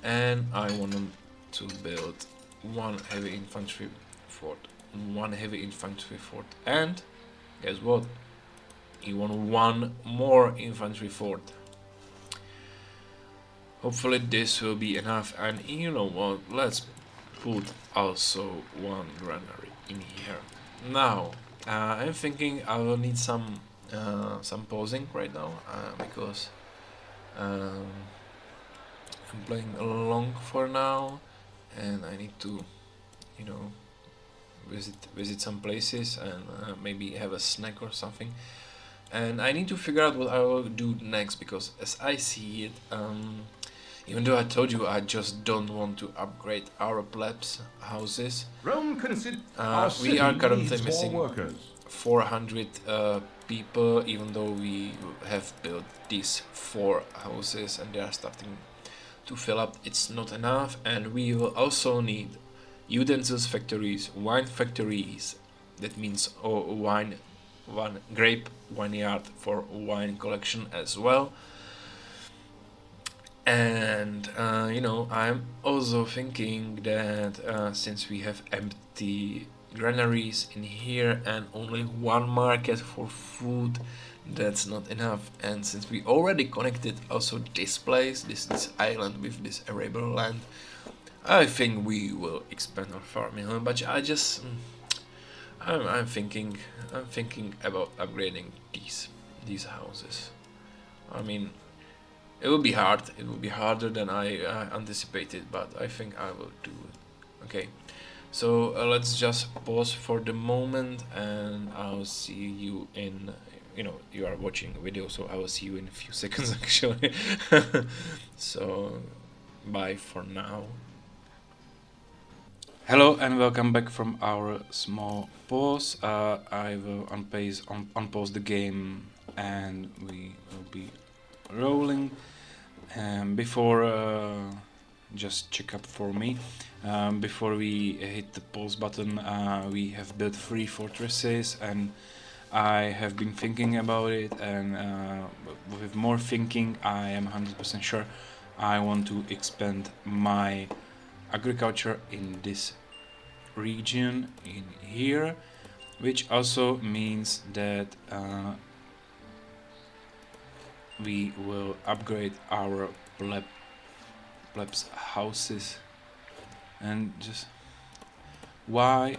and I want to build 1 heavy infantry fort, and guess what? Even 1 more infantry fort. Hopefully this will be enough, and you know what, let's put also 1 granary in here. Now I'm thinking I will need some pausing right now, because I'm playing along for now, and I need to, you know, visit some places and maybe have a snack or something. And I need to figure out what I will do next, because as I see it, even though I told you I just don't want to upgrade our plebs houses, Rome consider we are currently needs missing more workers. 400 people, even though we have built these 4 houses and they are starting to fill up. It's not enough, and we will also need utensils factories, wine factories, that means one grape vineyard for wine collection as well. And you know, I'm also thinking that since we have empty granaries in here and only one market for food, that's not enough. And since we already connected also this place, this island with this arable land, I think we will expand our farming. But I just I'm thinking about upgrading these houses. I mean, it will be hard. It will be harder than I anticipated, but I think I will do it. Okay, so let's just pause for the moment, and I'll see you in. You know, you are watching a video, so I will see you in a few seconds actually. So, bye for now. Hello and welcome back from our small pause. I will unpause the game and we will be rolling. Before, just check up for me. Before we hit the pause button, we have built 3 fortresses, and I have been thinking about it, and with more thinking, I am 100% sure I want to expand my agriculture in this region in here, which also means that we will upgrade our plebs houses. And just why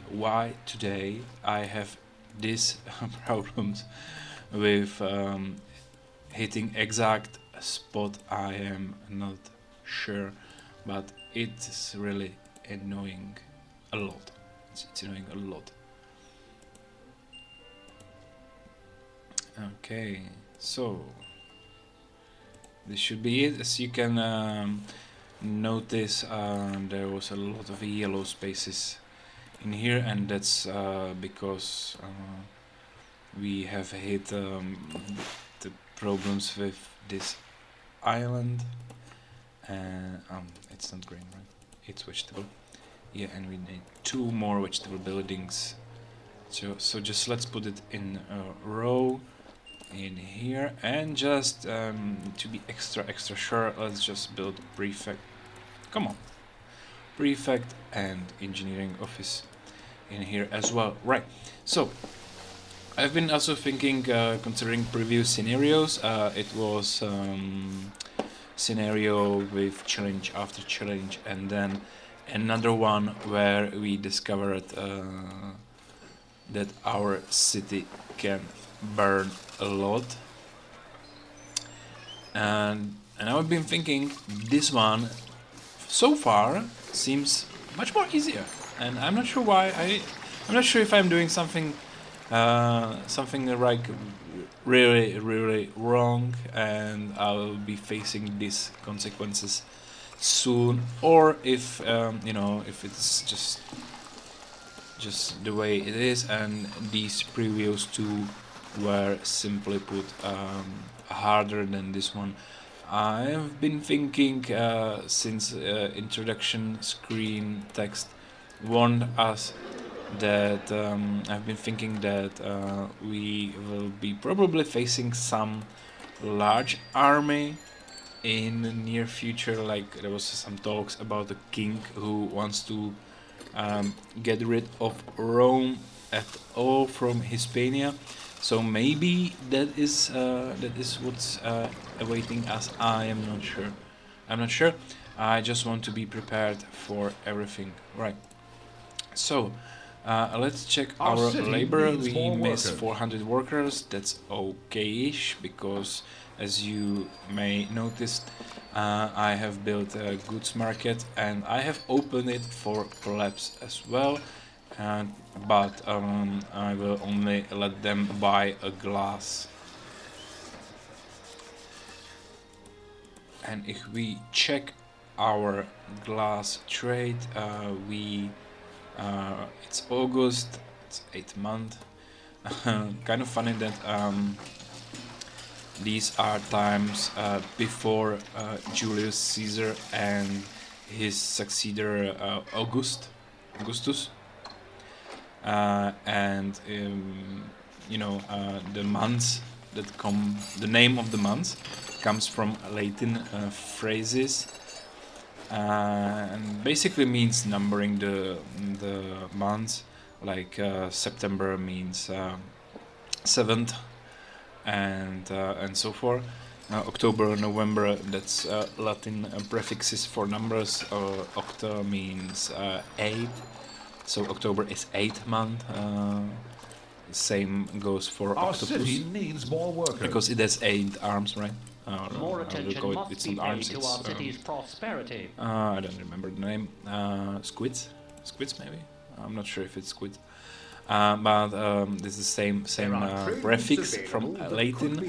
today I have these problems with hitting exact spot, I am not sure, but it's really annoying a lot. It's annoying a lot. Okay, so this should be it. As you can notice, there was a lot of yellow spaces in here, and that's because we have hit the problems with this island. It's not green, right? It's vegetable. Yeah, and we need 2 more vegetable buildings. So just let's put it in a row in here, and just to be extra sure, let's just build prefect. Come on, prefect and engineering office in here as well. Right. So I've been also thinking, considering previous scenarios. It was scenario with challenge after challenge, and then another one where we discovered that our city can burn a lot, and I've been thinking this one so far seems much more easier, and I'm not sure why. I'm not sure if I'm doing something like really wrong, and I'll be facing these consequences soon, or if you know, if it's just the way it is, and these previous 2 were simply put harder than this one. I've been thinking since introduction screen text warned us that I've been thinking that we will be probably facing some large army in the near future. Like, there was some talks about the king who wants to get rid of Rome at all from Hispania. So maybe that is what's awaiting us. I am not sure. I'm not sure. I just want to be prepared for everything. Right. So Let's check Our our city labor. needs We more miss workers. 400 workers. That's okay-ish because, as you may notice, I have built a goods market and I have opened it for plebs as well. But I will only let them buy a glass. And if we check our glass trade, it's August, it's 8th month. Kind of funny that these are times before Julius Caesar and his successor Augustus, and the months that come, the name of the months comes from Latin phrases and basically means numbering the months. Like September means 7th, and so forth. October, November, that's Latin prefixes for numbers. Octa means 8, so October is 8th month. Same goes for Our octopus city needs more workers. because it has 8 arms, right? More I will attention call it, must it's be not arms, paid to it's, our city's prosperity. I don't remember the name. Squids maybe. I'm not sure if it's squid. But this is the same prefix from Latin.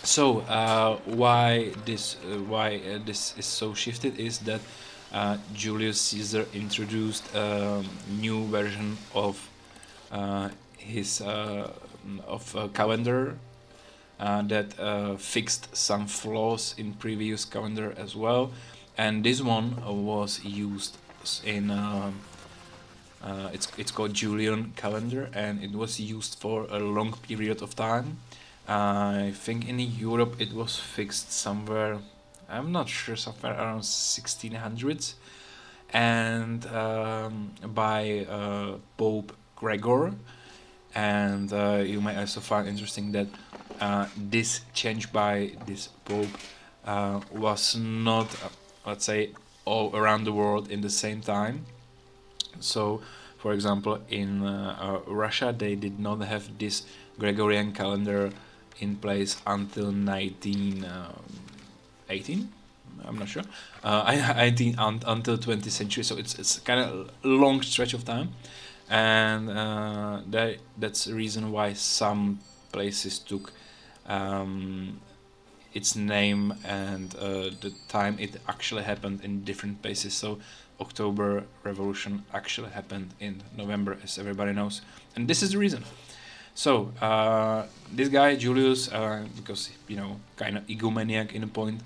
So why this is so shifted is that Julius Caesar introduced a new version of his calendar that fixed some flaws in previous calendar as well, and this one was used in it's called Julian calendar, and it was used for a long period of time. I think in Europe it was fixed somewhere, I'm not sure, somewhere around 1600s, and by Pope Gregor. And you may also find interesting that this change by this Pope was not, let's say, all around the world in the same time. So, for example, in Russia, they did not have this Gregorian calendar in place until 1918. I'm not sure. Until 20th century. So it's kind of a long stretch of time, and that's the reason why some places took its name and the time it actually happened in different places. So October Revolution actually happened in November, as everybody knows, and this is the reason. So this guy Julius, because kind of egomaniac in a point,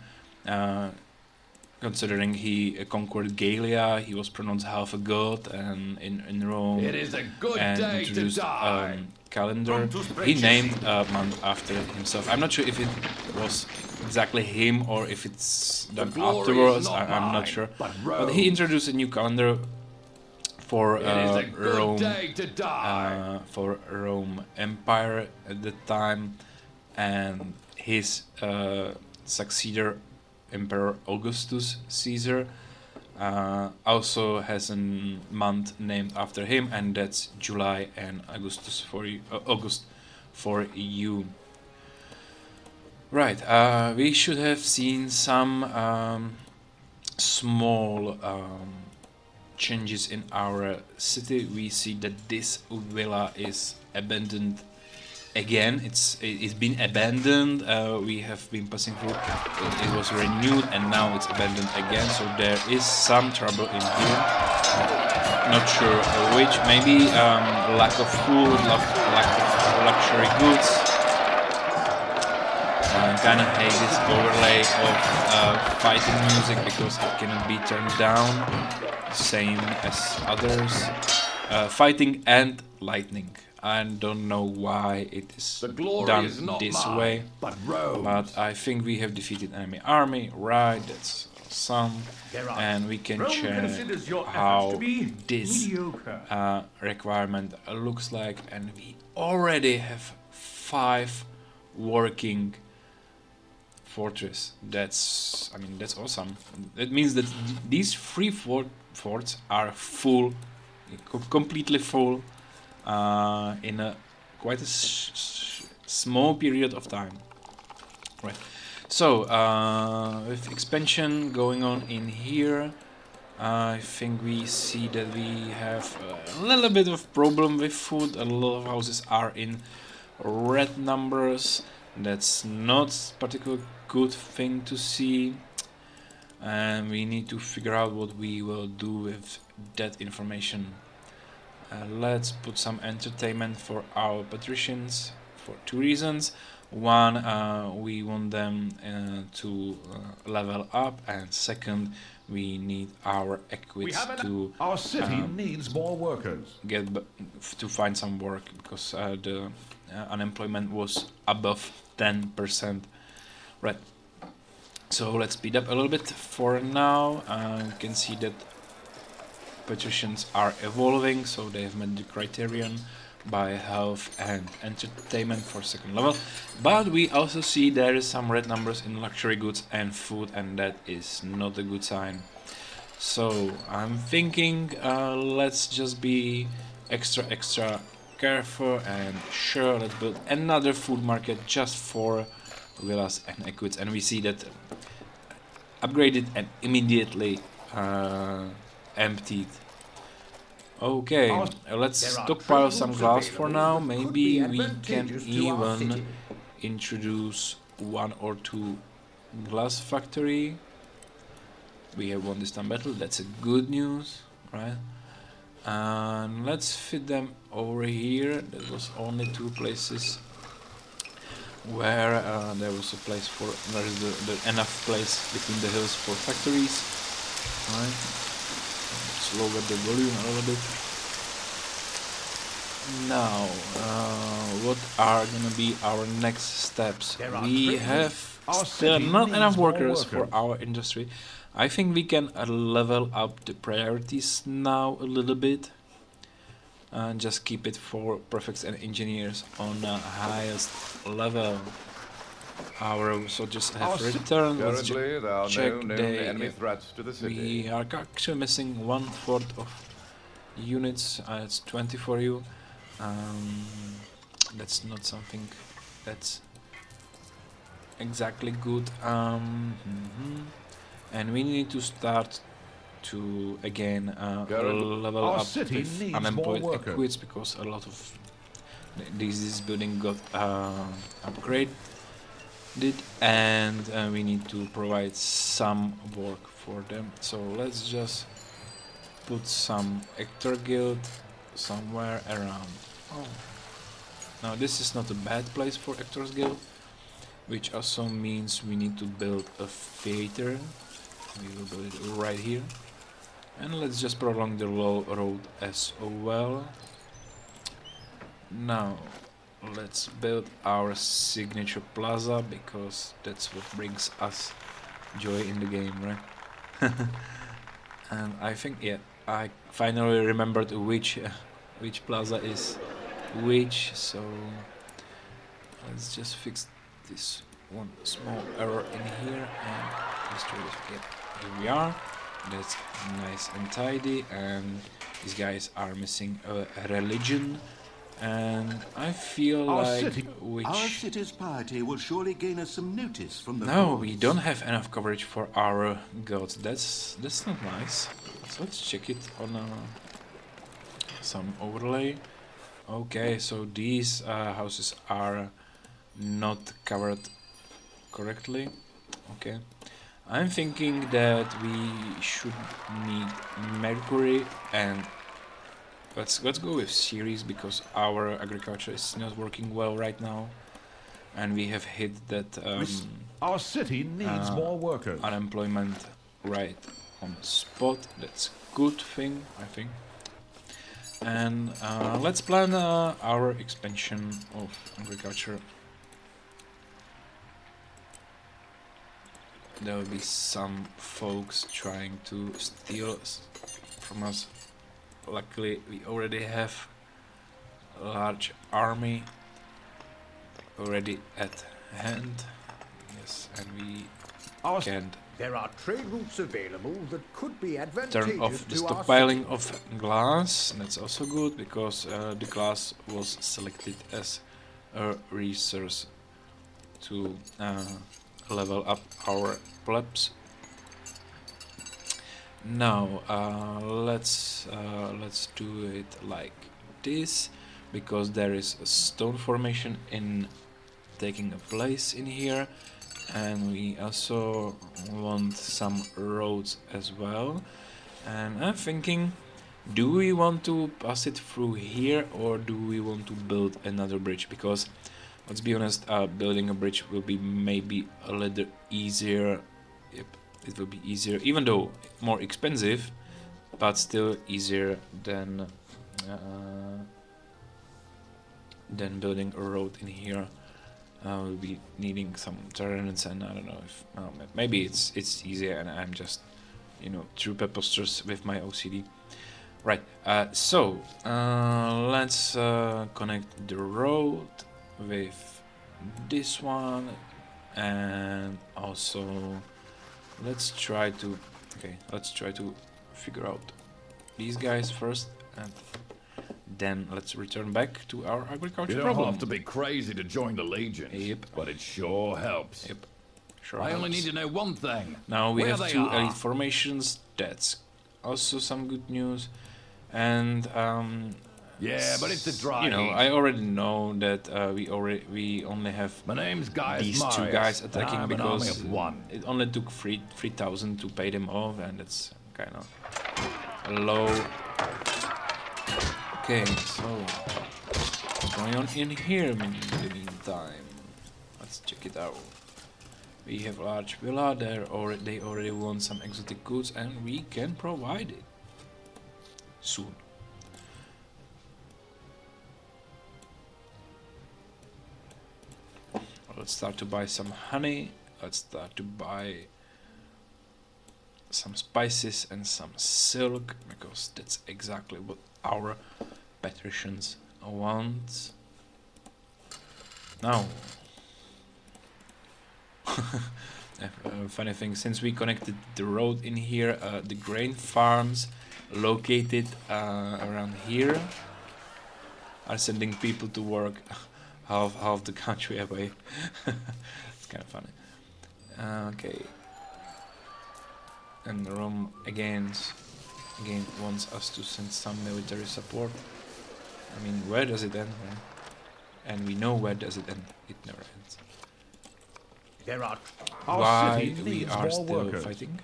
considering he conquered Gallia, he was pronounced half a god, and in Rome, It is a good and day introduced to die. calendar. He named a month after himself. I'm not sure if it was exactly him or if it's done afterwards. I'm not sure. But he introduced a new calendar for Rome, for Rome Empire at the time, and his successor, Emperor Augustus Caesar, also has a month named after him, and that's July and August for you. Right, we should have seen some small changes in our city. We see that this villa is abandoned again. It's been abandoned. We have been passing through. It was renewed and now it's abandoned again. So there is some trouble in here. Not sure which. Maybe lack of food, lack of luxury goods. Kind of hate this overlay of fighting music because it cannot be turned down, same as others. Fighting and lightning. I don't know why it is done this way, but I think we have defeated enemy army, right? That's some, and we can check how this requirement looks like, and we already have 5 working fortress. That's awesome. That means that these 3 forts are full, completely full, in a quite a small period of time. Right. So with expansion going on in here, I think we see that we have a little bit of problem with food. A lot of houses are in red numbers. That's not particularly good thing to see, and we need to figure out what we will do with that information. Let's put some entertainment for our patricians for two reasons. One, we want them to level up, and second, we need our equids to Our city needs more workers. to find some work, because the unemployment was above 10%. Right. So let's speed up a little bit. For now, you can see that patricians are evolving, so they have met the criterion by health and entertainment for second level, but we also see there is some red numbers in luxury goods and food, and that is not a good sign. So I'm thinking let's just be extra careful, and sure, let's build another food market just for villas and equids, and we see that upgraded and immediately emptied. Okay, let's stockpile some glass for now. Maybe we can even introduce 1 or 2 glass factory. We have won this time battle, that's a good news, right? And let's fit them over here. There was only 2 places where there was a place for, there is the enough place between the hills for factories, right? Let's lower the volume a little bit. Now, what are gonna be our next steps? We have still not enough workers for our industry. I think we can level up the priorities now a little bit, and just keep it for prefects and engineers on the highest level. Our soldiers have returned. Let's Currently, there are check no known enemy threats to the city. we are actually missing 1/4 of units. It's 20 for you. That's not something that's exactly good. And we need to start to again level up with unemployed equids, because a lot of this building got upgraded, and we need to provide some work for them. So let's just put some Hector Guild somewhere around. Oh, now this is not a bad place for Hector's Guild, which also means we need to build a theater. We will build it right here, and let's just prolong the road as well. Now let's build our signature plaza, because that's what brings us joy in the game, right? And I think, yeah, I finally remembered which plaza is which, so let's just fix this one small error in here and destroy this. Yep, here we are. That's nice and tidy, and these guys are missing a religion, and I feel like Our city's piety will surely gain us some notice from the no, gods. we don't have enough coverage for our gods. That's not nice. So let's check it on some overlay. Okay, so these houses are not covered correctly. Okay, I'm thinking that we should need Mercury, and let's go with Ceres, because our agriculture is not working well right now, and we have hit that Our city needs more workers. unemployment right on the spot. That's a good thing, I think. And let's plan our expansion of agriculture. There will be some folks trying to steal from us. Luckily, we already have a large army already at hand. Yes, and we can There are trade routes available that could be Turn advantageous off the to our stockpiling city. of glass. That's also good because the glass was selected as a resource to level up our plebs. Now let's do it like this, because there is a stone formation in taking a place in here, and we also want some roads as well. And I'm thinking, do we want to pass it through here, or do we want to build another bridge? Because let's be honest, building a bridge will be maybe a little easier. Yep, it will be easier, even though more expensive, but still easier than building a road in here. We'll be needing some turrets, and I don't know if maybe it's easier, and I'm just, you know, true preposterous with my OCD. Right. So let's connect the road with this one, and also let's try to figure out these guys first, and then let's return back to our agriculture You don't problem. have to be crazy to join the Legion, Yep. but it sure helps. Yep. Sure I only helps. need to know one thing. Now we where have they 2 are. elite formations. That's also some good news. And Yeah, but it's a dry you know, heat. I already know that we only have My name's Gaius these 2 Marius, guys and attacking I'm an army because of one. it only took 3,000 to pay them off, and it's kind of low. Okay, so what's going on in here in the meantime? Let's check it out. We have a large villa there, or they already want some exotic goods, and we can provide it soon. Let's start to buy some honey. Let's start to buy some spices and some silk, because that's exactly what our patricians want. Now, funny thing, since we connected the road in here, the grain farms located around here are sending people to work half the country away. It's kind of funny. Okay. And Rome again wants us to send some military support. I mean, where does it end, man? And we know where does it end. It never ends. There are Our Why city we needs are more still workers. fighting?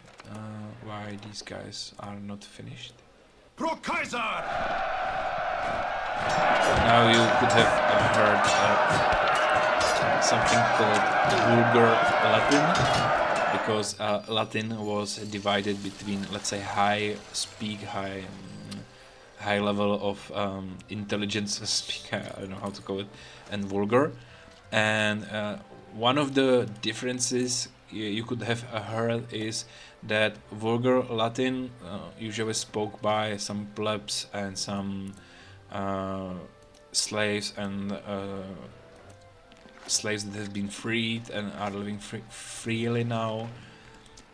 Why these guys are not finished? Pro Kaiser! Now you could have heard something called vulgar Latin, because Latin was divided between, let's say, high level of intelligence speak, I don't know how to call it, and vulgar. And one of the differences you could have heard is that vulgar Latin usually spoke by some plebs and some slaves, and slaves that have been freed and are living freely now,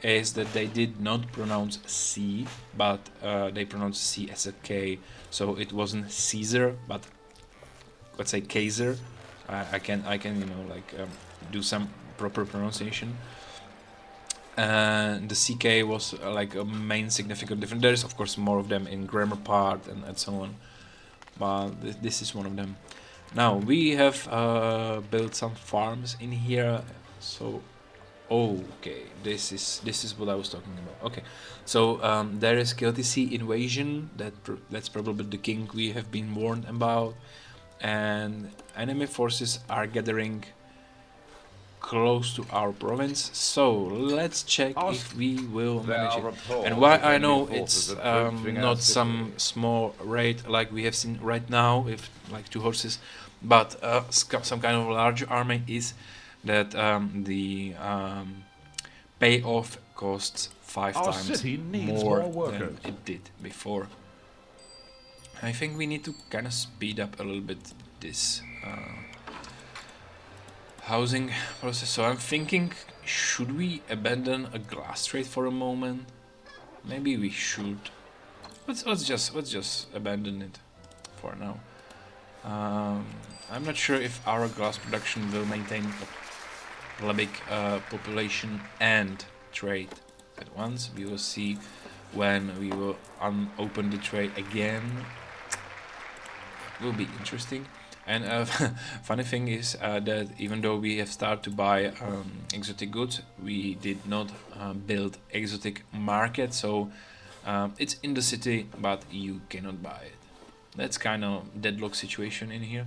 is that they did not pronounce C, but they pronounced C as a K. So it wasn't Caesar, but let's say Kaiser. I can you know, like do some proper pronunciation. And the CK was like a main significant difference. There is of course more of them in grammar part and so on, but this is one of them. Now we have built some farms in here, so okay, this is what I was talking about. Okay, so there is KLTC invasion. That's probably the king we have been warned about, and enemy forces are gathering close to our province. So let's check if we will manage it. And why I know it's not some small raid like we have seen right now with like 2 horses, but some kind of large army, is that the payoff costs 5 Our times city needs more more workers. than it did before. I think we need to kind of speed up a little bit this housing process. So I'm thinking, should we abandon a glass trade for a moment? Maybe we should. Let's just abandon it for now. I'm not sure if our glass production will maintain a plebic population and trade at once. We will see when we will open the trade again. Will be interesting. And funny thing is that even though we have started to buy exotic goods, we did not build exotic market. So it's in the city, but you cannot buy it. That's kind of deadlock situation in here.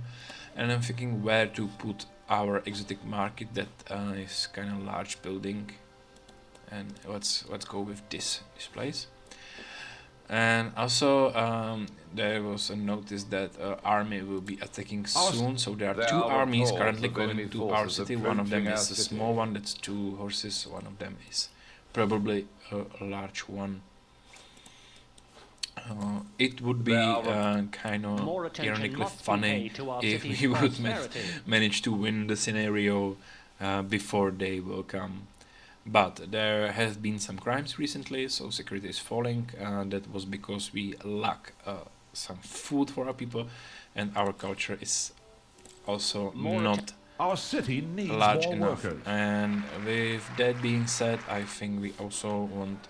And I'm thinking where to put our exotic market. That is kind of large building. And let's go with this place. And also there was a notice that army will be attacking soon, so there are two armies currently going to our city. One of them is a small one, that's 2 horses, one of them is probably a large one. It would be kind of ironically funny if we would manage to win the scenario before they will come. But there have been some crimes recently, so security is falling. That was because we lack some food for our people, and our culture is also not Our city needs large more enough. workers. And with that being said, I think we also want,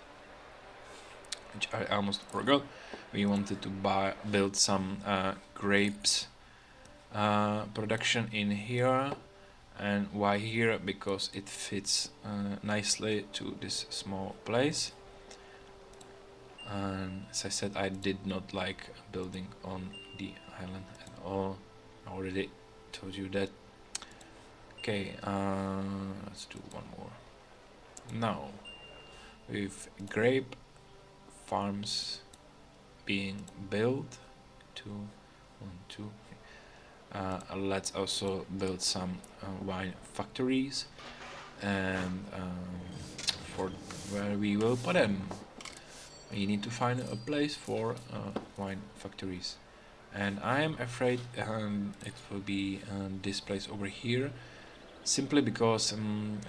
which I almost forgot, we wanted to build some grapes production in here. And why here? Because it fits nicely to this small place. And as I said, I did not like building on the island at all. I already told you that. Okay, let's do one more. Now, with grape farms being built, 2, 1, 2. Let's also build some wine factories, and for where we will put them, we need to find a place for wine factories, and I am afraid it will be this place over here, simply because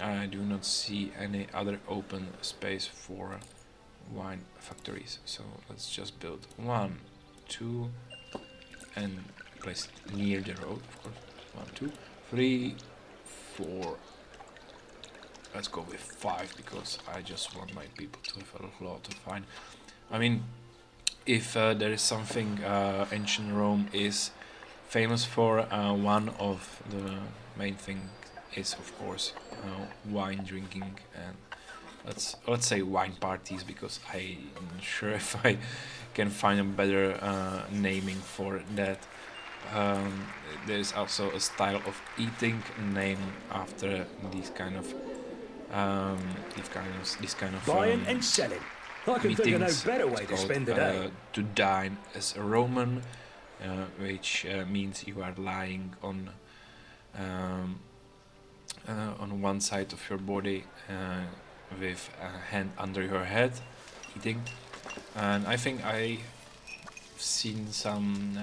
I do not see any other open space for wine factories. So let's just build 1, 2, and place it near the road, of course. 1, 2, 3, 4. Let's go with 5 because I just want my people to have a lot of wine. I mean, if there is something ancient Rome is famous for, one of the main things is of course wine drinking, and let's say wine parties, because I'm not sure if I can find a better naming for that. There's also a style of eating named after these kind of Buying and selling. I can think of no meetings. better way It's to spend the called, day. to dine as a Roman, which means you are lying on one side of your body with a hand under your head, eating. And I think I've seen some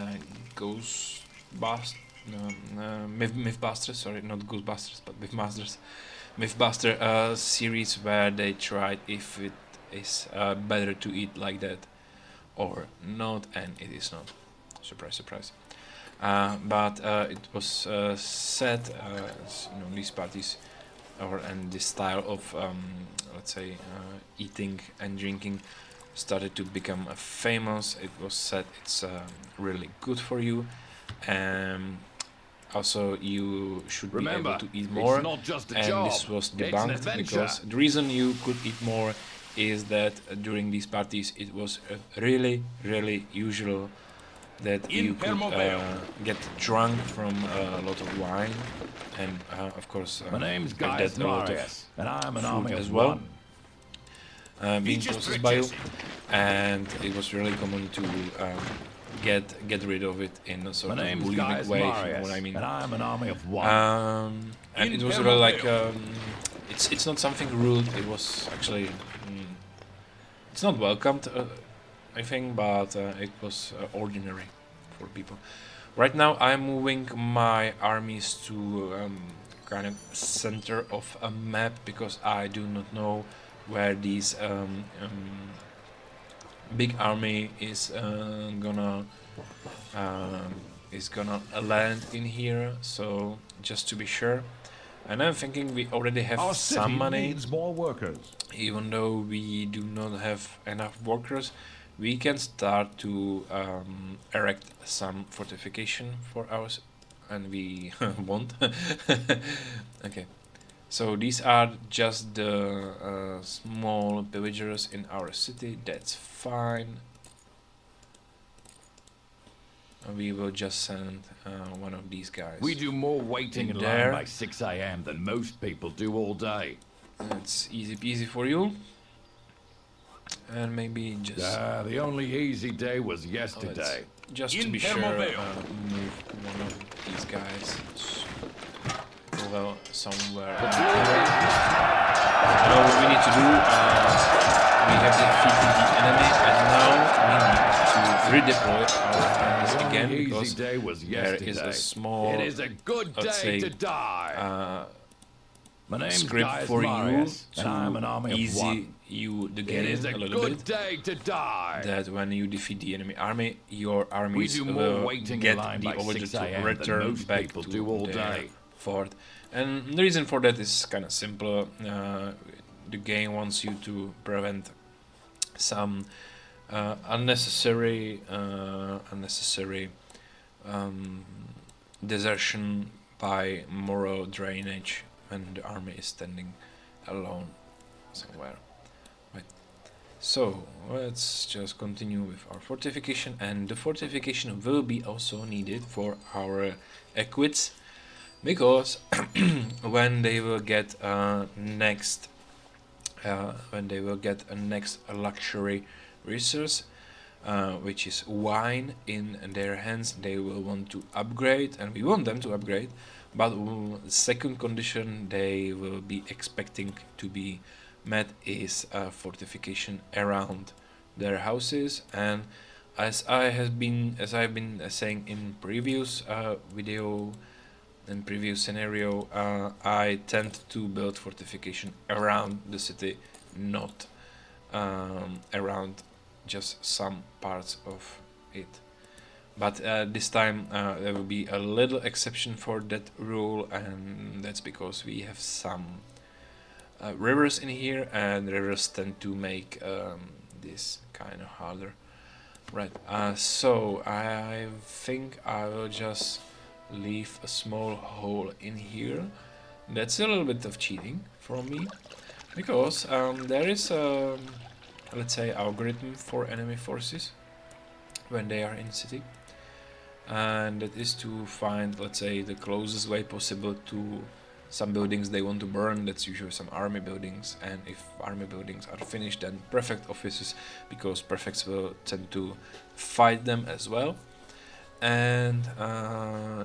Mythbusters, sorry, not Ghostbusters, but Mythbuster series where they tried if it is better to eat like that or not, and it is not. Surprise, surprise. But it was said, these parties and this style of let's say eating and drinking started to become famous. It was said it's really good for you. Also, you should be able to eat more, it's not just a and job. this was It's an debunked adventure. because the reason you could eat more is that during these parties it was really usual that you could get drunk from a lot of wine, and of course My name's with Gaius that a lot Marius, and I'm an food army as of well. one. Being processed by you, and it was really common to get rid of it in a sort My of name's bulimic Gaius way, if you know Marius, what I mean. and I'm an army of one. And it was really like it's not something rude. It was actually it's not welcomed, I think, but it was ordinary for people. Right now, I'm moving my armies to kind of center of a map, because I do not know where these big army is gonna land in here. So just to be sure. And I'm thinking we already have Our some city money, needs more workers. even though we do not have enough workers. We can start to erect some fortification for ours, and we won't. Okay, so these are just the small villagers in our city. That's fine. We will just send one of these guys. We do more waiting in There. line by 6 a.m. than most people do all day. That's easy peasy for you. And maybe just The only easy day was yesterday. just to be sure, move one of these guys well somewhere. Now what we need to do, we have defeated the enemy, and now we need to redeploy our armies again, because day was there is a small, It is a good let's day say, to die. My name's script Gaius for you Marius, and I'm an army to of easy one. you to It get is in a a little good bit. day to die. That when you defeat the enemy army, your We armies do more will waiting get in line the by order 6 to a.m. than return most back people to do all their day. fort. And the reason for that is kind of simple. The game wants you to prevent some unnecessary desertion by moral drainage when the army is standing alone somewhere. Right. So let's just continue with our fortification, and the fortification will be also needed for our equids, because when they will get next luxury resource, which is wine, in their hands, they will want to upgrade, and we want them to upgrade. But second condition they will be expecting to be met is fortification around their houses. And as I've been saying in previous video, in previous scenario, I tend to build fortification around the city, not around just some parts of it. But this time there will be a little exception for that rule, and that's because we have some rivers in here, and rivers tend to make this kind of harder. Right, so I think I will just leave a small hole in here. That's a little bit of cheating from me, because there is a, let's say, algorithm for enemy forces when they are in city, and that is to find, let's say, the closest way possible to some buildings they want to burn. That's usually some army buildings, and if army buildings are finished, then prefect offices, because prefects will tend to fight them as well, and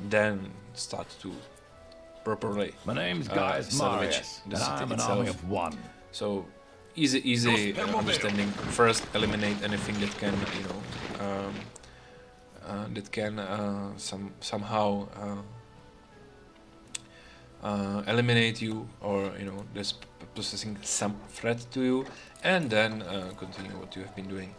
then start to properly My name's Gaius salvage Marius, the and city I'm an itself. army of one. So easy understanding. First, eliminate anything that can, somehow eliminate you, or just possessing some threat to you, and then continue what you have been doing.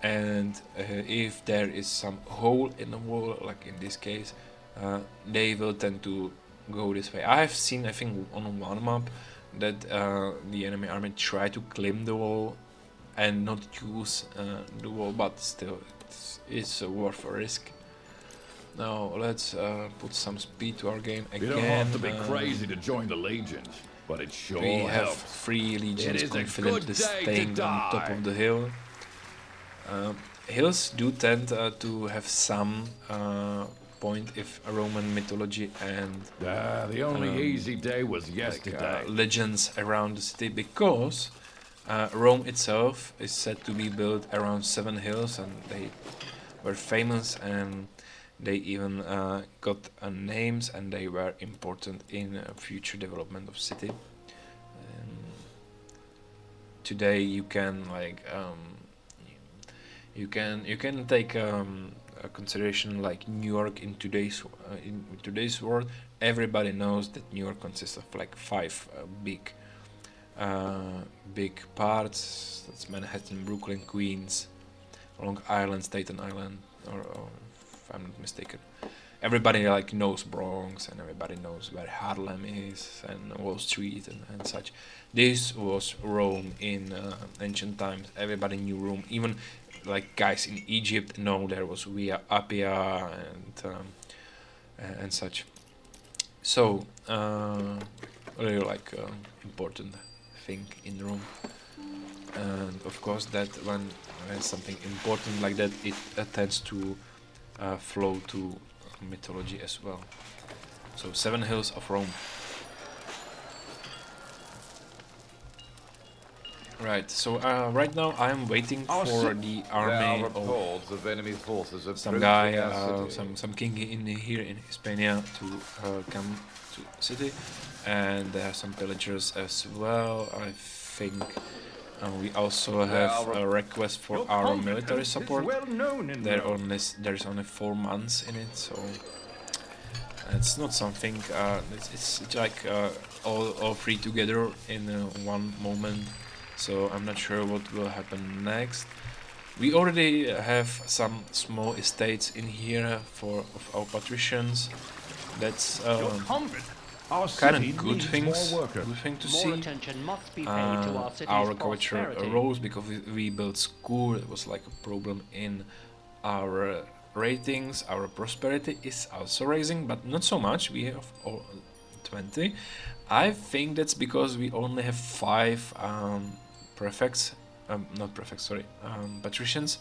And if there is some hole in the wall, like in this case, they will tend to go this way. I've seen, I think, on one map that the enemy army try to climb the wall and not use the wall, but still it's worth a risk. Now let's put some speed to our game again. You don't have to be crazy to join the legions, but it sure we have helps. 3 legions is a confidently good day to staying on top die. of the hill. Hills do tend to have some point if Roman mythology and The only easy day was yesterday. legends around the city, because Rome itself is said to be built around 7 hills, and they were famous, and they even got names, and they were important in future development of city. Today you can, like, you can take a consideration like New York in today's world, everybody knows that New York consists of like 5 big parts. That's Manhattan, Brooklyn, Queens, Long Island, Staten Island, or if I'm not mistaken. Everybody like knows Bronx, and everybody knows where Harlem is, and Wall Street, and such. This was Rome in ancient times. Everybody knew Rome. Even like guys in Egypt know there was Via Appia and such. So really like important thing in Rome. And of course that when something important like that, it tends to flow to mythology as well. So 7 hills of Rome. Right, so right now I'm waiting for the army of enemy forces some guy, some king in here in Hispania to come to city, and there are some villagers as well. I think we also have a request for our military support. There's only 4 months in it, so it's not something. It's like all 3 together in one moment. So I'm not sure what will happen next. We already have some small estates in here of our patricians. That's kind of good thing to see. More attention must be paid to our city's Our culture prosperity. rose because we built school. It was like a problem in our ratings. Our prosperity is also raising, but not so much. We have 20. I think that's because we only have 5 patricians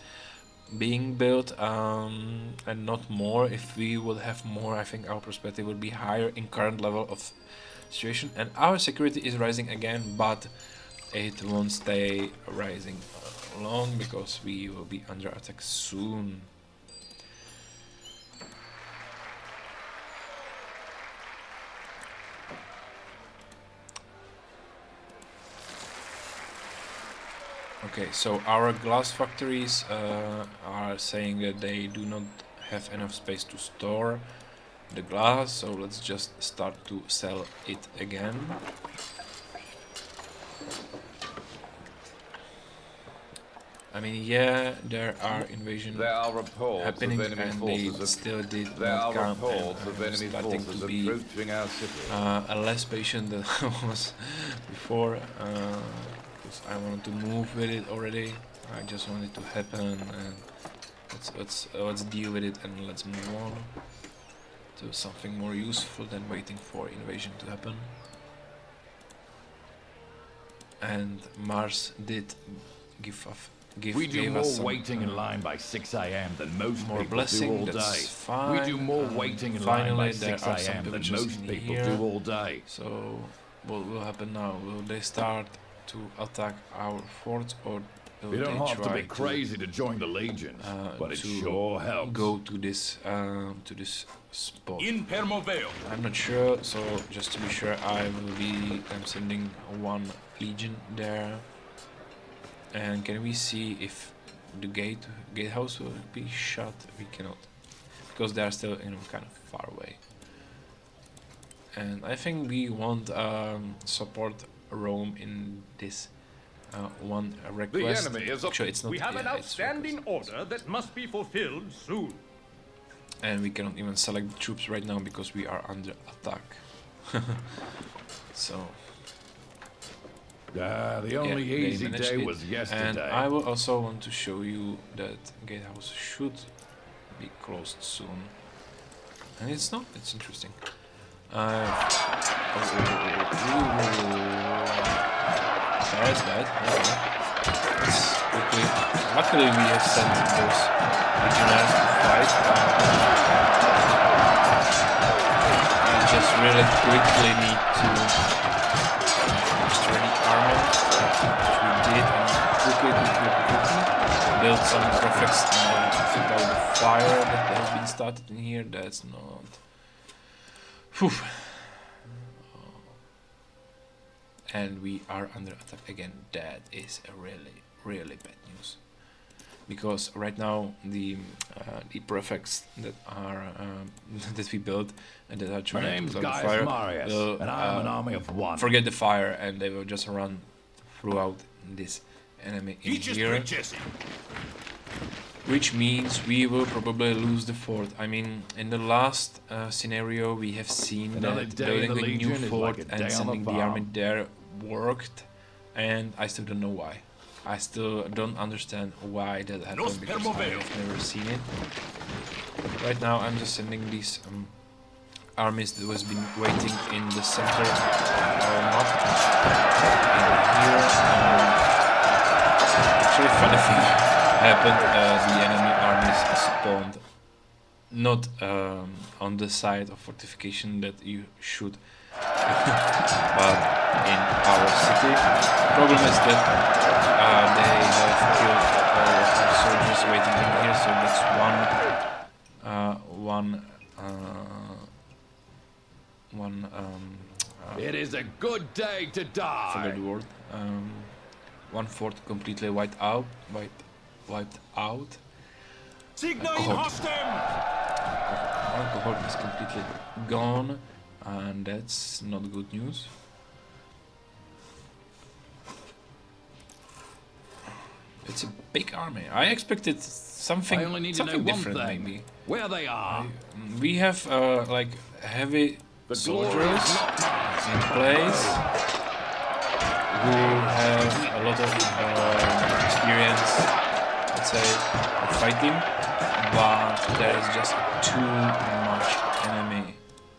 being built, and not more. If we would have more, I think our prosperity would be higher in current level of situation, and our security is rising again, but it won't stay rising long because we will be under attack soon. Okay, so our glass factories are saying that they do not have enough space to store the glass, so let's just start to sell it again. I mean, yeah, there are invasions happening, and they still did not come, and I'm starting to be less patient than I was before. I wanted to move with it already. I just want it to happen, and let's deal with it, and let's move on to something more useful than waiting for invasion to happen. And Mars did give We do gave more us some, waiting in line by 6 a.m. than most more people blessing. do all That's day. fine. We do more waiting in line by Finally, there 6 are some a.m. than villagers most in people here. do all day. So, what will happen now? Will they start to attack our fort, or will You don't they have to try be crazy to join the legions, but it to sure helps. go to this spot? In Permoveo. I'm not sure, so just to be sure, I'm sending 1 legion there. And can we see if the gatehouse will be shut? We cannot, because they are still, kind of far away. And I think we want support Rome in this one request. The enemy is Actually, it's not. We have an yeah, it's outstanding request. order that must be fulfilled soon. And we cannot even select the troops right now because we are under attack. So. The only Yeah, they easy managed day it. was yesterday. And I will also want to show you that gatehouse should be closed soon. And it's not. It's interesting. There's that. Okay. Let's quickly. Luckily, we have sent those legionnaires to fight. I just really quickly need to destroy the armor, which we did, and quickly build some prefects and put out the fire that has been started in here. That's not. Whew. And we are under attack again. That is a really, really bad news. because right now the prefects that are that we built and that are My trying to name's put out the Gaius fire Marius, will and I'm an army of one. forget the fire, and they will just run throughout this enemy in here, which means we will probably lose the fort. I mean, in the last scenario we have seen Another that day in building the a new Legion is fort like a day on and the sending the farm. army there worked, and I still don't know why. I still don't understand why that happened, because I have never seen it. Right now I'm just sending these armies that was been waiting in the center of our map. In here, actually funny thing happened, the enemy armies spawned not on the side of fortification that you should, but in our city. Problem is that they have killed all of our soldiers waiting in here, so that's It is a good day to I forgot die. the word. One fort completely wiped out. Signa in Cohort. hostem! One cohort is completely gone, and that's not good news. It's a big army. I expected something, I only need to know something one different, thing. maybe. Where they are. We have like heavy The soldiers glory is not mine. in place who have a lot of experience, let's say, of fighting, but there is just too much enemy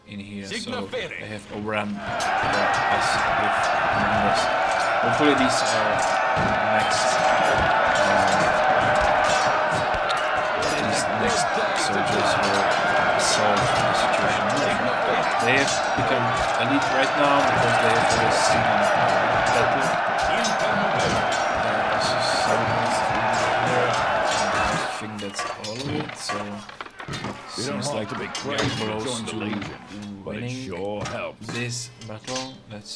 in here, so they have overrun us with numbers. Hopefully these next soldiers will solve the situation. They have become elite right now because they have always seen battle. Also settlements in here. I think that's all of it, so You don't seems have like to be we are crazy to close join the to Legion, but it winning sure helps. this battle. That's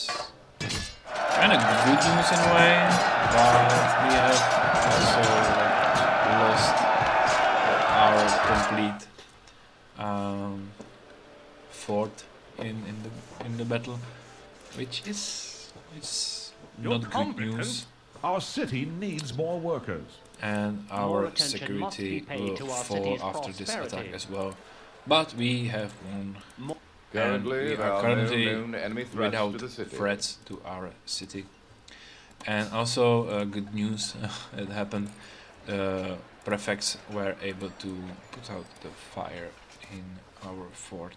kind of good news in a way, but we have also lost our complete fort in the battle, which is You're not good competent. news, Our city needs more workers. and More our attention must be security paid will to our fall city's after this attack prosperity. as well. But we have won. Currently, we there are are currently no known enemy threats without to the city. threats to our city. And also good news it happened. Prefects were able to put out the fire in our fort.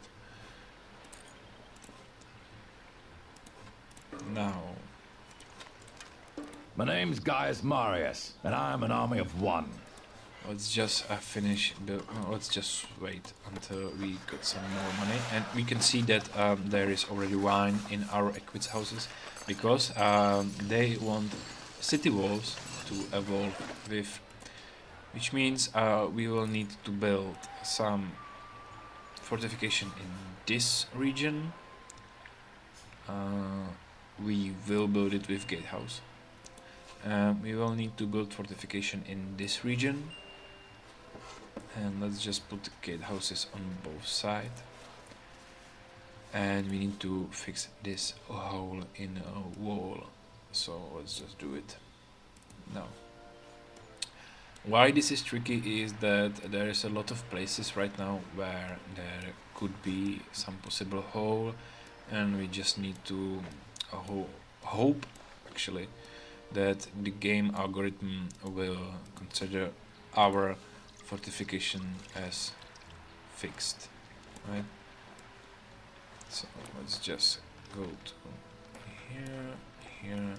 Now, My name's Gaius Marius, and I'm an army of one. let's just finish the. Let's just wait until we got some more money, and we can see that there is already wine in our equids houses, because they want city walls to evolve with, which means we will need to build some fortification in this region. We will build it with gatehouse. We will need to build fortification in this region, and let's just put the gatehouses on both sides. And we need to fix this hole in a wall, so let's just do it now. Why this is tricky is that there is a lot of places right now where there could be some possible hole, and we just need to hope actually that the game algorithm will consider our fortification as fixed, right? So let's just go to here.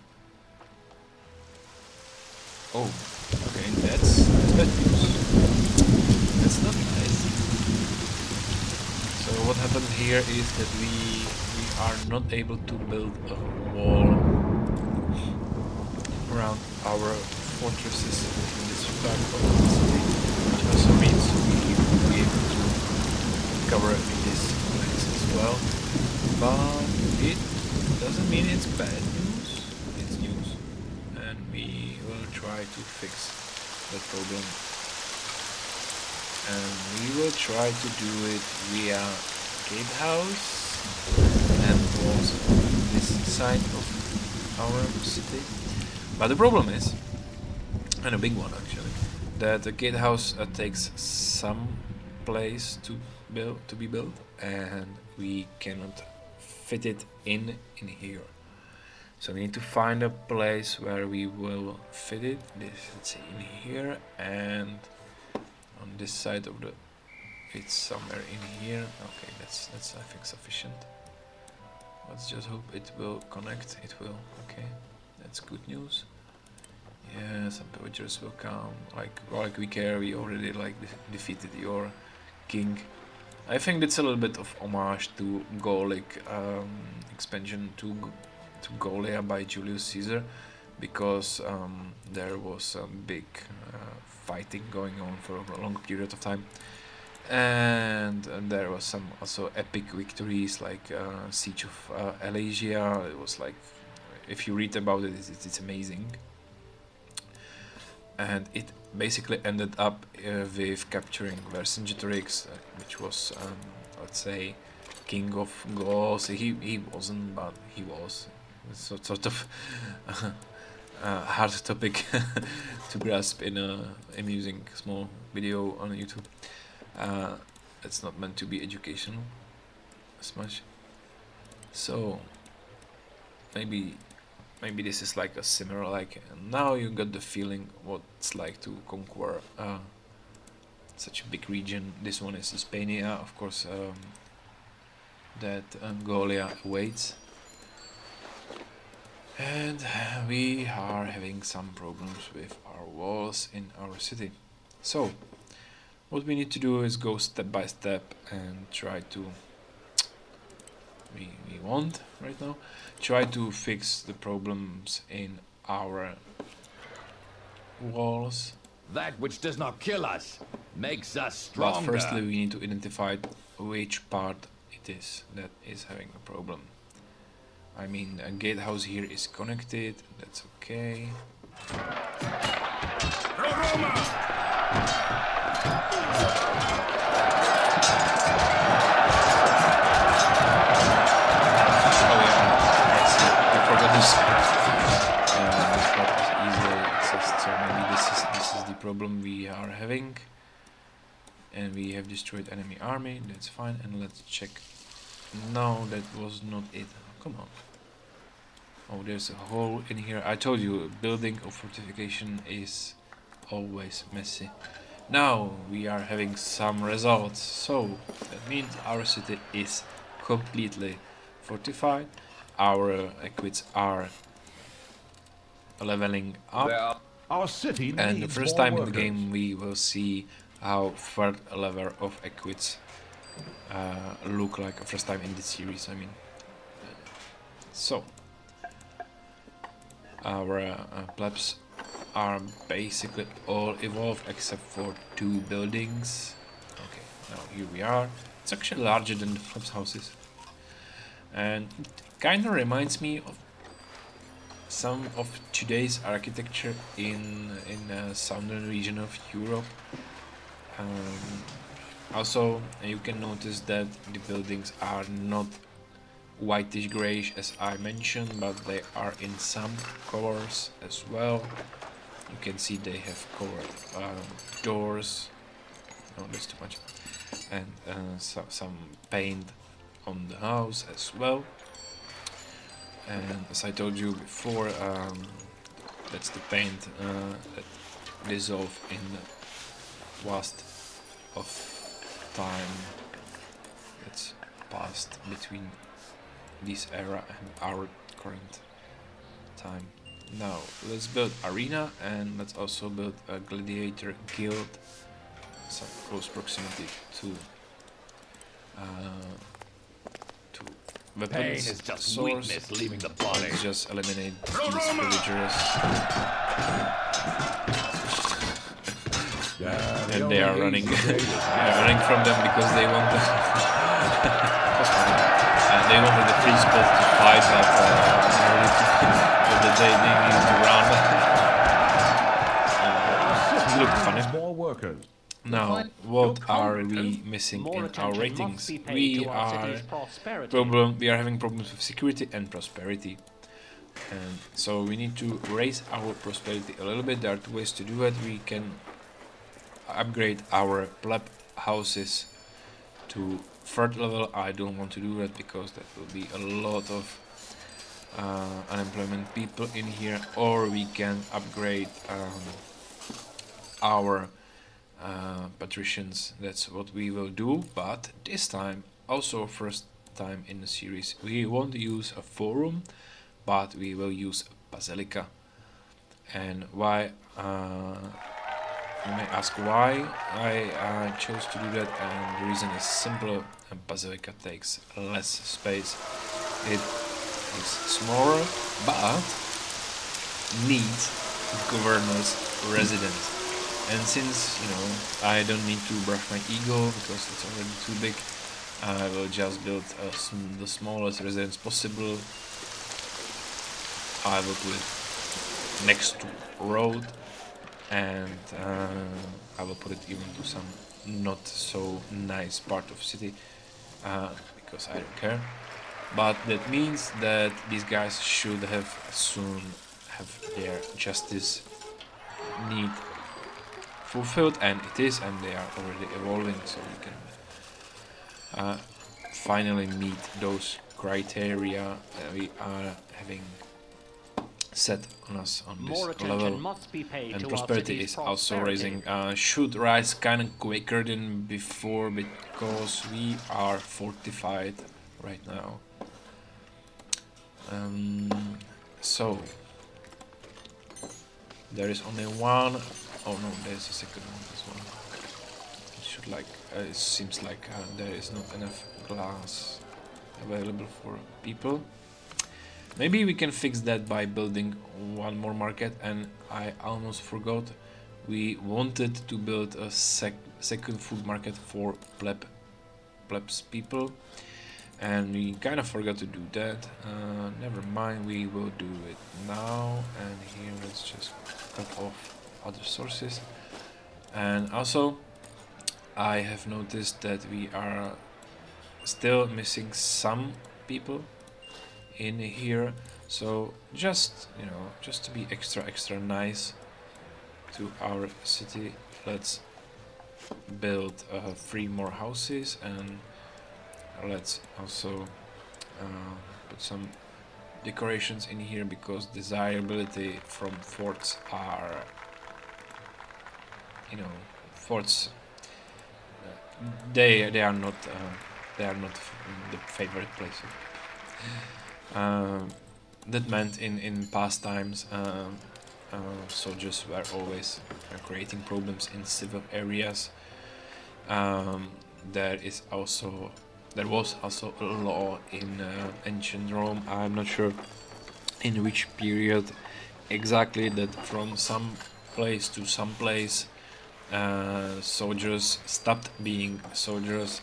Oh, okay, that's bad news. That's not nice. So what happened here is that we are not able to build a wall around our fortresses in this part of the city, which also means we will be able to cover this place as well. But it doesn't mean it's bad news, it's news, and we will try to fix that problem and we will try to do it via gatehouse and walls on this side of our city. But the problem is, and a big one actually, that the gatehouse takes some place to be built, and we cannot fit it in here. So we need to find a place where we will fit it. Let's say in here, and on this side of the, it's somewhere in here. Okay, that's I think sufficient. Let's just hope it will connect. It will. Okay, that's good news. Yeah, some villagers will come. Like we care. We already defeated your king. I think that's a little bit of homage to Gallic expansion to Gallia by Julius Caesar, because there was some big fighting going on for a long period of time, and there was some also epic victories like Siege of Alesia. It was like, if you read about it, it's amazing. And it basically ended up with capturing Vercingetorix, which was, let's say, king of Gauls. He wasn't, but he was. It's sort of hard topic to grasp in a amusing small video on YouTube. It's not meant to be educational as much. So maybe this is like a similar, like, now you got the feeling what it's like to conquer such a big region. This one is Hispania, of course, that Gallia awaits. And we are having some problems with our walls in our city. So what we need to do is go step by step and try to, we won't right now, try to fix the problems in our walls. That which does not kill us makes us stronger. But firstly we need to identify which part it is that is having a problem. I mean, a gatehouse here is connected, that's okay. This part is easily accessed, so maybe this is the problem we are having. And we have destroyed enemy army, that's fine. And let's check. No, that was not it. Come on. Oh, there's a hole in here. I told you, building a fortification is always messy. Now we are having some results, so that means our city is completely fortified. Our equids are leveling up, Our city and needs the first more time in the workers. game we will see how third level of equids look like. First time in this series, I mean. So our plebs are basically all evolved except for 2 buildings. Okay, now here we are. It's actually larger than the plebs houses, and it kind of reminds me of some of today's architecture in southern region of Europe. Also, you can notice that the buildings are not whitish grayish as I mentioned, but they are in some colors as well. You can see they have colored doors. No, that's too much. And some paint on the house as well. And as I told you before, that's the paint that dissolved in the vast of time that's passed between this era and our current time. Now let's build arena, and let's also build a gladiator guild, some close proximity to weapons. Pain is just source. weakness leaving the body. Let's just eliminate these villagers. And they are running. They are running from them because they want the they wanted the free spot to fight, but in order to, they need to run. Look funny. More workers. Now, what are we missing More in our attention ratings? must be paid We to our are city's prosperity. we are having problems with security and prosperity, and so we need to raise our prosperity a little bit. There are two ways to do it. We can upgrade our pleb houses to third level. I don't want to do that because that will be a lot of unemployment people in here. Or we can upgrade our patricians. That's what we will do. But this time, also first time in the series, we won't use a forum, but we will use a basilica. And why? You may ask why I chose to do that, and the reason is simple. A basilica takes less space. It is smaller, but needs governor's residence. And since, you know, I don't need to brush my ego because it's already too big, I will just build the smallest residence possible. I will put it next to road, and I will put it even to some not so nice part of city because I don't care. But that means that these guys should have soon have their justice need fulfilled, and it is, and they are already evolving, so we can finally meet those criteria we are having set on us on this More attention level. must be paid And to our prosperity city's is also prosperity. rising. Should rise kind of quicker than before because we are fortified right now. So there is only one. Oh no, there's a second one as well. It should it seems like there is not enough glass available for people. Maybe we can fix that by building one more market. And I almost forgot, we wanted to build a second food market for plebs people, and we kind of forgot to do that. Never mind, we will do it now. And here let's just cut off other sources. And also I have noticed that we are still missing some people in here, so just, you know, just to be extra nice to our city, let's build 3 more houses, and let's also put some decorations in here, because desirability from forts are, you know, forts, they are not the favorite place of people. That meant in past times soldiers were always creating problems in civil areas. There was also a law in ancient Rome. I'm not sure in which period exactly, that from some place to some place soldiers stopped being soldiers,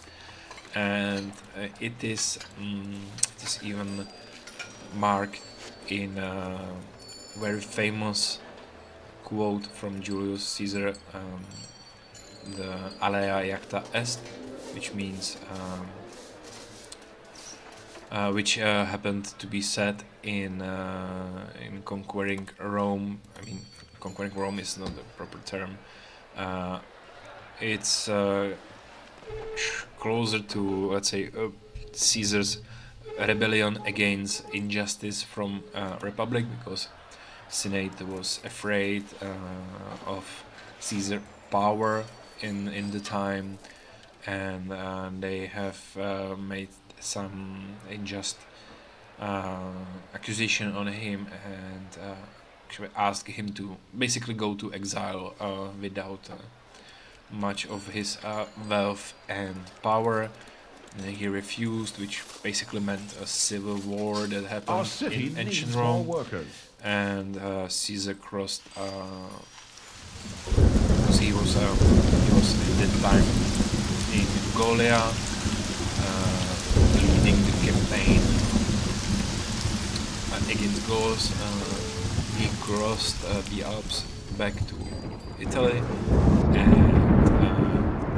and it is even marked in a very famous quote from Julius Caesar, the alea iacta est, which means which happened to be said in conquering Rome. I mean, conquering Rome is not the proper term. It's closer to, let's say, Caesar's rebellion against injustice from Republic, because Senate was afraid of Caesar power in the time, and they have made some unjust accusation on him, and actually asked him to basically go to exile without much of his wealth and power. And he refused, which basically meant a civil war that Our happened city in ancient needs more Rome. workers. And Caesar crossed, because he was at that time in Gallia, leading the campaign against Gauls. He crossed the Alps back to Italy, and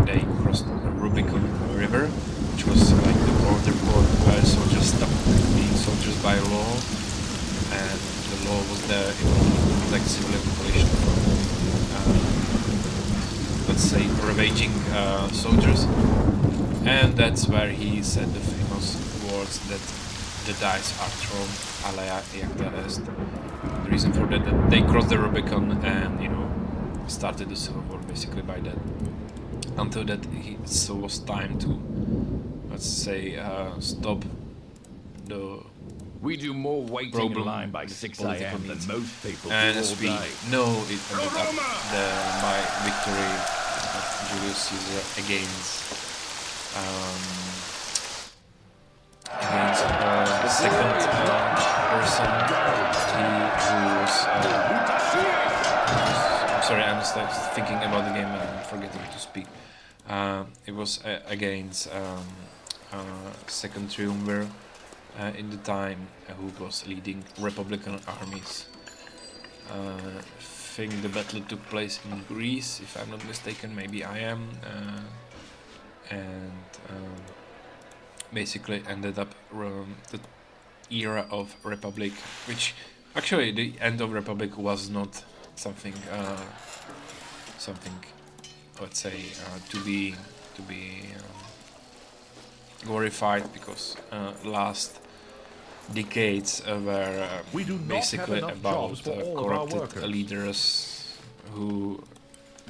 they crossed the Rubicon River, which was like the border port where soldiers stopped being soldiers by law, and the law was there in order to protect civilian population from, let's say, ravaging soldiers. And that's where he said the famous words that the dice are thrown alea iacta est. The reason for that they crossed the Rubicon and, you know, started the Civil War basically by that. Until that it was time to, let's say, stop the We do more waiting in problem line by with 6 political a.m. than needs. most people And do as all we day. know, it ended up by victory of Julius Caesar against the second person. He was I'm sorry, I'm just thinking about the game and I'm forgetting to speak. It was against second triumvir in the time who was leading Republican armies. I think the battle took place in Greece, if I'm not mistaken, maybe I am, and basically ended up the era of Republic, which actually the end of Republic was not something let's say to be glorified, because last decades were We do not basically have enough about jobs for all of our corrupted workers. leaders who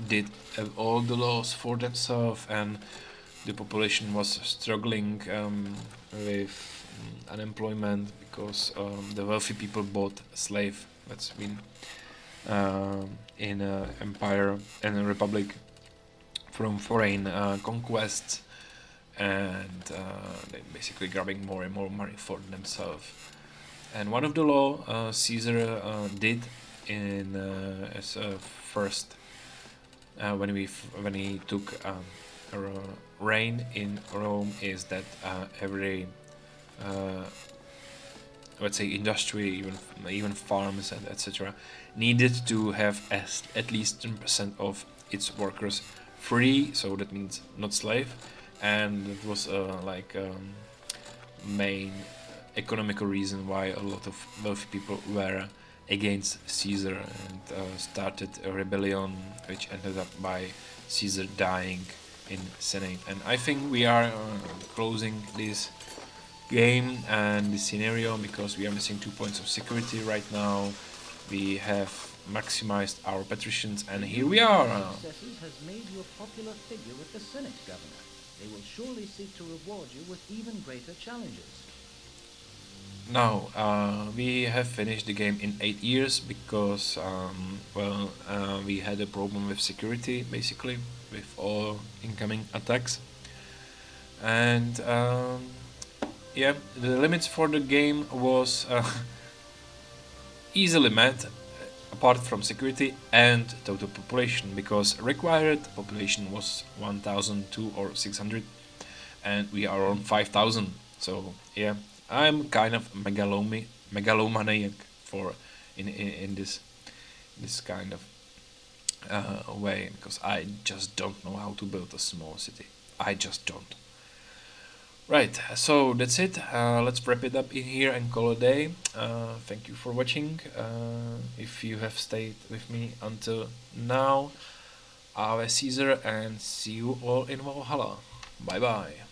did all the laws for themselves, and the population was struggling with unemployment because the wealthy people bought slave. That's been in empire and a republic from foreign conquests, and they basically grabbing more and more money for themselves. And one of the law Caesar did in as a first when he took reign in Rome is that every let's say industry, even farms and etc., needed to have at least 10% of its workers free, so that means not slave, and it was main economical reason why a lot of wealthy people were against Caesar and started a rebellion, which ended up by Caesar dying in Senate. And I think we are closing this game and this scenario because we are missing 2 points of security right now. We have maximized our patricians, and here we are. Successes has made you a popular figure with the Senate, Governor. They will surely seek to reward you with even greater challenges. Now, we have finished the game in 8 years because, we had a problem with security, basically, with all incoming attacks. And, yeah, the limits for the game was easily met, apart from security and total population, because required population was 1,002 or 600, and we are on 5,000. So, yeah. I'm kind of megalomaniac for in this kind of way, because I just don't know how to build a small city. I just don't. Right, so that's it. Let's wrap it up in here and call it a day. Thank you for watching. If you have stayed with me until now, Ave Caesar, and see you all in Valhalla. Bye bye.